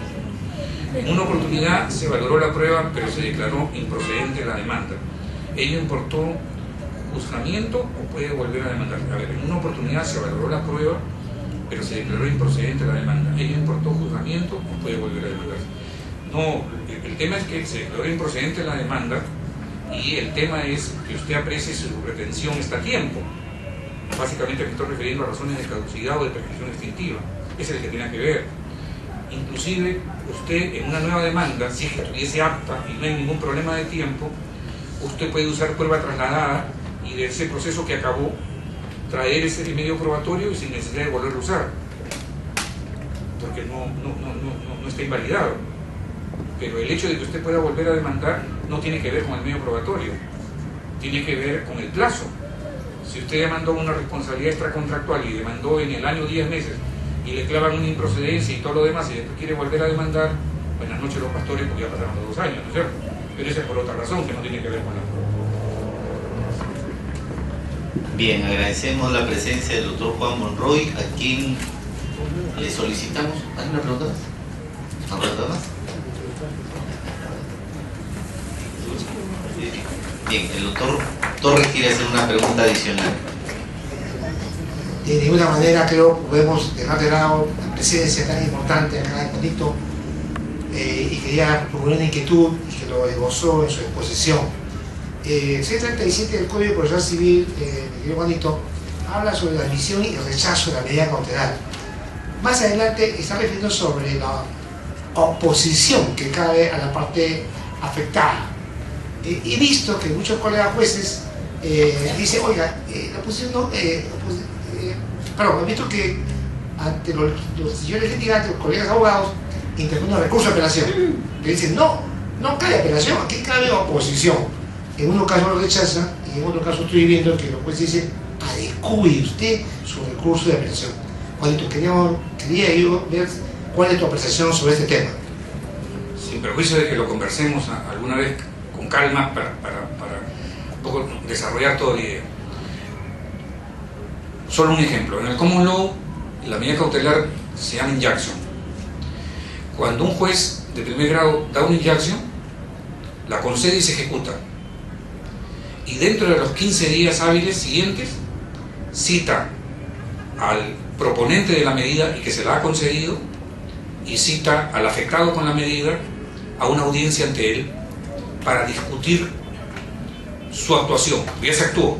En una oportunidad se valoró la prueba, pero se declaró improcedente la demanda. ¿Ello importó juzgamiento o puede volver a demandar? A ver, en una oportunidad se valoró la prueba, pero se declaró improcedente la demanda. ¿Ello importó juzgamiento o puede volver a demandar? No, el tema es que se declaró improcedente la demanda y el tema es que usted aprecie si su retención está a tiempo. Básicamente me estoy refiriendo a razones de caducidad o de prescripción extintiva. Ese es el que tiene que ver. Inclusive usted en una nueva demanda, si es que estuviese apta y no hay ningún problema de tiempo, usted puede usar prueba trasladada y de ese proceso que acabó traer ese remedio probatorio y sin necesidad de volverlo a usar, porque no está invalidado. Pero el hecho de que usted pueda volver a demandar no tiene que ver con el medio probatorio, tiene que ver con el plazo. Si usted demandó una responsabilidad extracontractual y demandó en el año 10 meses y le clavan una improcedencia y todo lo demás y después quiere volver a demandar, buenas noches los pastores, porque ya pasaron los 2 años, ¿no es cierto? Pero esa es por otra razón que no tiene que ver con la... Bien, agradecemos la presencia del doctor Juan Monroy, a quien le solicitamos... ¿Hay una pregunta más? ¿Una pregunta más? Bien, el doctor Torres quiere hacer una pregunta adicional. De ninguna manera creo que podemos dejar de lado la presencia tan importante acá en Juanito, y quería proponer una inquietud y que lo esbozó en su exposición. El 637 del Código Procesal Civil, mi querido Juanito, habla sobre la admisión y el rechazo de la medida cautelar. Más adelante está refiriendo sobre la oposición que cabe a la parte afectada. He visto que muchos colegas jueces dicen, oiga, la oposición no... he visto que ante los señores litigantes, los colegas abogados, interponen un recurso de apelación. Le dicen, no cabe apelación, aquí cabe oposición. En unos casos lo rechazan y en otros casos estoy viendo que los jueces dicen, adecue usted su recurso de apelación. Juanito, quería yo ver cuál es tu apreciación sobre este tema. Sin perjuicio de que lo conversemos alguna vez con calma para un poco desarrollar toda la idea. Solo un ejemplo. En el Common Law, la medida cautelar se llama injunction. Cuando un juez de primer grado da una injunction, la concede y se ejecuta. Y dentro de los 15 días hábiles siguientes, cita al proponente de la medida y que se la ha concedido, y cita al afectado con la medida a una audiencia ante él para discutir su actuación. Ya se actuó.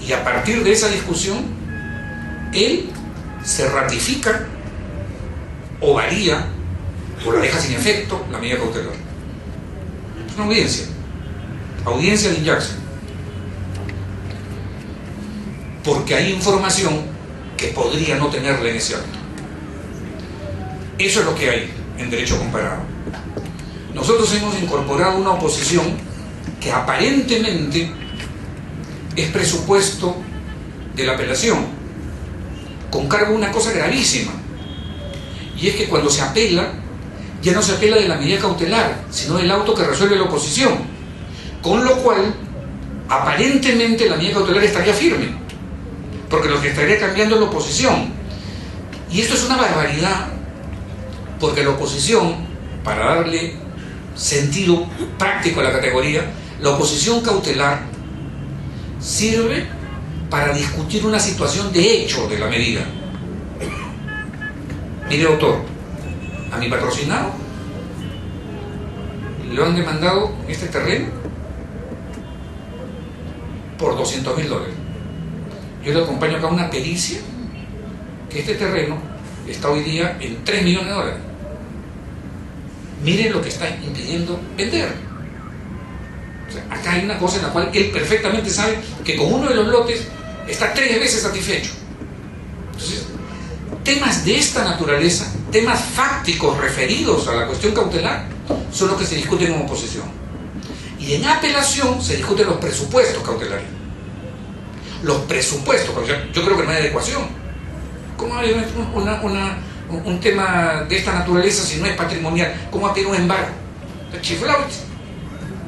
Y a partir de esa discusión, él se ratifica o varía o la deja sin efecto la medida cautelar. Es una audiencia de injunction, porque hay información que podría no tenerla en ese acto. Eso es lo que hay en derecho comparado. Nosotros hemos incorporado una oposición que aparentemente es presupuesto de la apelación, con cargo a una cosa gravísima, y es que cuando se apela, ya no se apela de la medida cautelar, sino del auto que resuelve la oposición, con lo cual aparentemente la medida cautelar estaría firme, porque lo que estaría cambiando es la oposición. Y esto es una barbaridad, porque la oposición, para darle sentido práctico a la categoría, la oposición cautelar sirve para discutir una situación de hecho de la medida. Mire, doctor, a mi patrocinado lo han demandado en este terreno por $200.000. Yo le acompaño acá una pericia que este terreno está hoy día en $3 millones. Miren lo que está impidiendo vender. O sea, acá hay una cosa en la cual él perfectamente sabe que con uno de los lotes está 3 veces satisfecho. Entonces, temas de esta naturaleza, temas fácticos referidos a la cuestión cautelar, son los que se discuten en oposición. Y en apelación se discuten los presupuestos cautelares. Los presupuestos, yo creo que no hay adecuación. ¿Cómo hay un tema de esta naturaleza si no es patrimonial? ¿Cómo va a pedir un embargo? Está chiflado.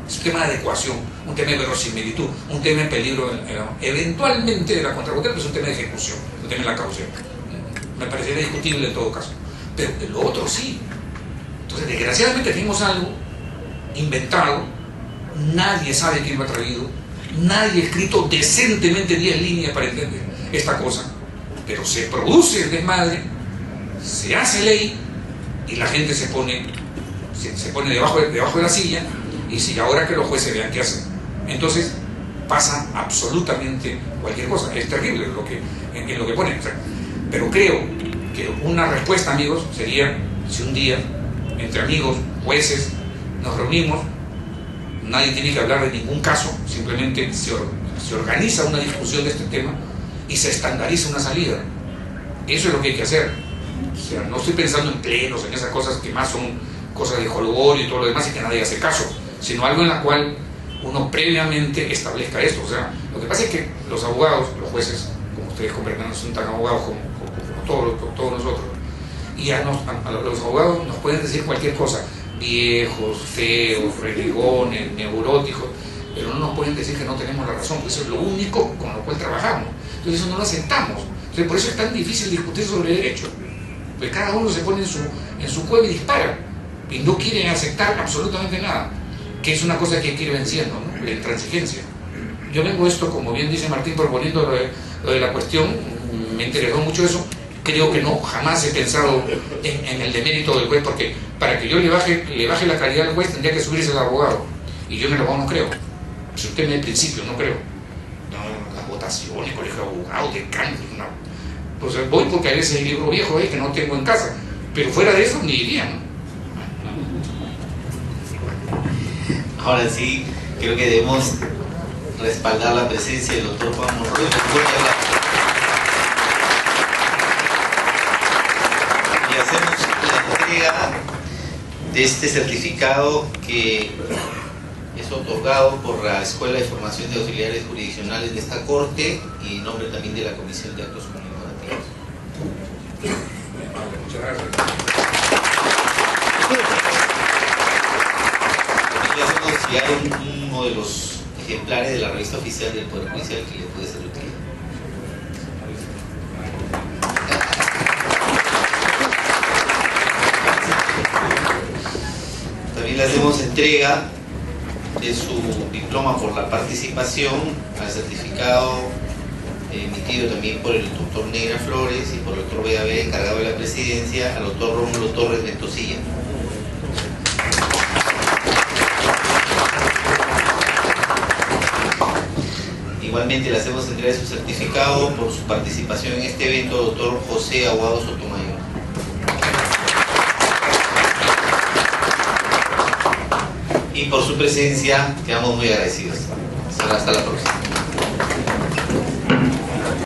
Es un tema de adecuación, un tema de verosimilitud, un tema de peligro eventualmente de la contracautelar, pero es un tema de ejecución, un tema de la causa. Me parecería discutible en todo caso, pero en lo otro sí. Entonces, desgraciadamente tenemos algo inventado, nadie sabe quién lo ha traído, nadie ha escrito decentemente 10 líneas para entender esta cosa, pero se produce el desmadre, se hace ley y la gente se pone se pone debajo de la silla y dice, ahora que los jueces vean qué hacen. Entonces pasa absolutamente cualquier cosa. Es terrible en lo que ponen. O sea, pero creo que una respuesta, amigos, sería si un día, entre amigos, jueces, nos reunimos, nadie tiene que hablar de ningún caso, simplemente se organiza una discusión de este tema y se estandariza una salida. Eso es lo que hay que hacer. O sea, no estoy pensando en plenos, en esas cosas que más son cosas de jolgorio y todo lo demás y que nadie hace caso, sino algo en la cual uno previamente establezca esto. O sea, lo que pasa es que los abogados, los jueces, como ustedes comprenden, no son tan abogados como todos nosotros, y a los abogados nos pueden decir cualquier cosa, viejos, feos, renegones, neuróticos, pero no nos pueden decir que no tenemos la razón, porque eso es lo único con lo cual trabajamos. Entonces eso no lo aceptamos. Entonces, por eso es tan difícil discutir sobre derecho, porque cada uno se pone en su cueva y dispara, y no quiere aceptar absolutamente nada, que es una cosa que hay que ir venciendo, ¿no? La intransigencia. Yo vengo esto, como bien dice Martín, proponiendo lo de la cuestión, me interesó mucho eso. Creo que no, jamás he pensado en el demérito del juez, porque para que yo le baje la calidad al juez tendría que subirse al abogado, y yo en el abogado no creo. Si usted me da el principio, no creo. No, las votaciones, colegio de abogados, decanos, no. Pues voy porque a veces hay libro viejo que no tengo en casa, pero fuera de eso ni iría, ¿no? Ahora sí, creo que debemos respaldar la presencia del doctor Juan Monroy. Y hacemos la entrega de este certificado que es otorgado por la Escuela de Formación de Auxiliares Jurisdiccionales de esta Corte y en nombre también de la Comisión de Actos Conmemorativos. Muchas gracias. Le hacemos llegar uno de los ejemplares de la revista oficial del Poder Judicial que le puede ser útil. También le hacemos entrega de su diploma por la participación al certificado emitido también por el doctor Negra Flores y por el doctor B.A.B., encargado de la presidencia, al doctor Rómulo Torres Ventosilla. Igualmente le hacemos entrega de su certificado por su participación en este evento, doctor José Aguado Sotomayor. Y por su presencia, quedamos muy agradecidos. Hasta la próxima.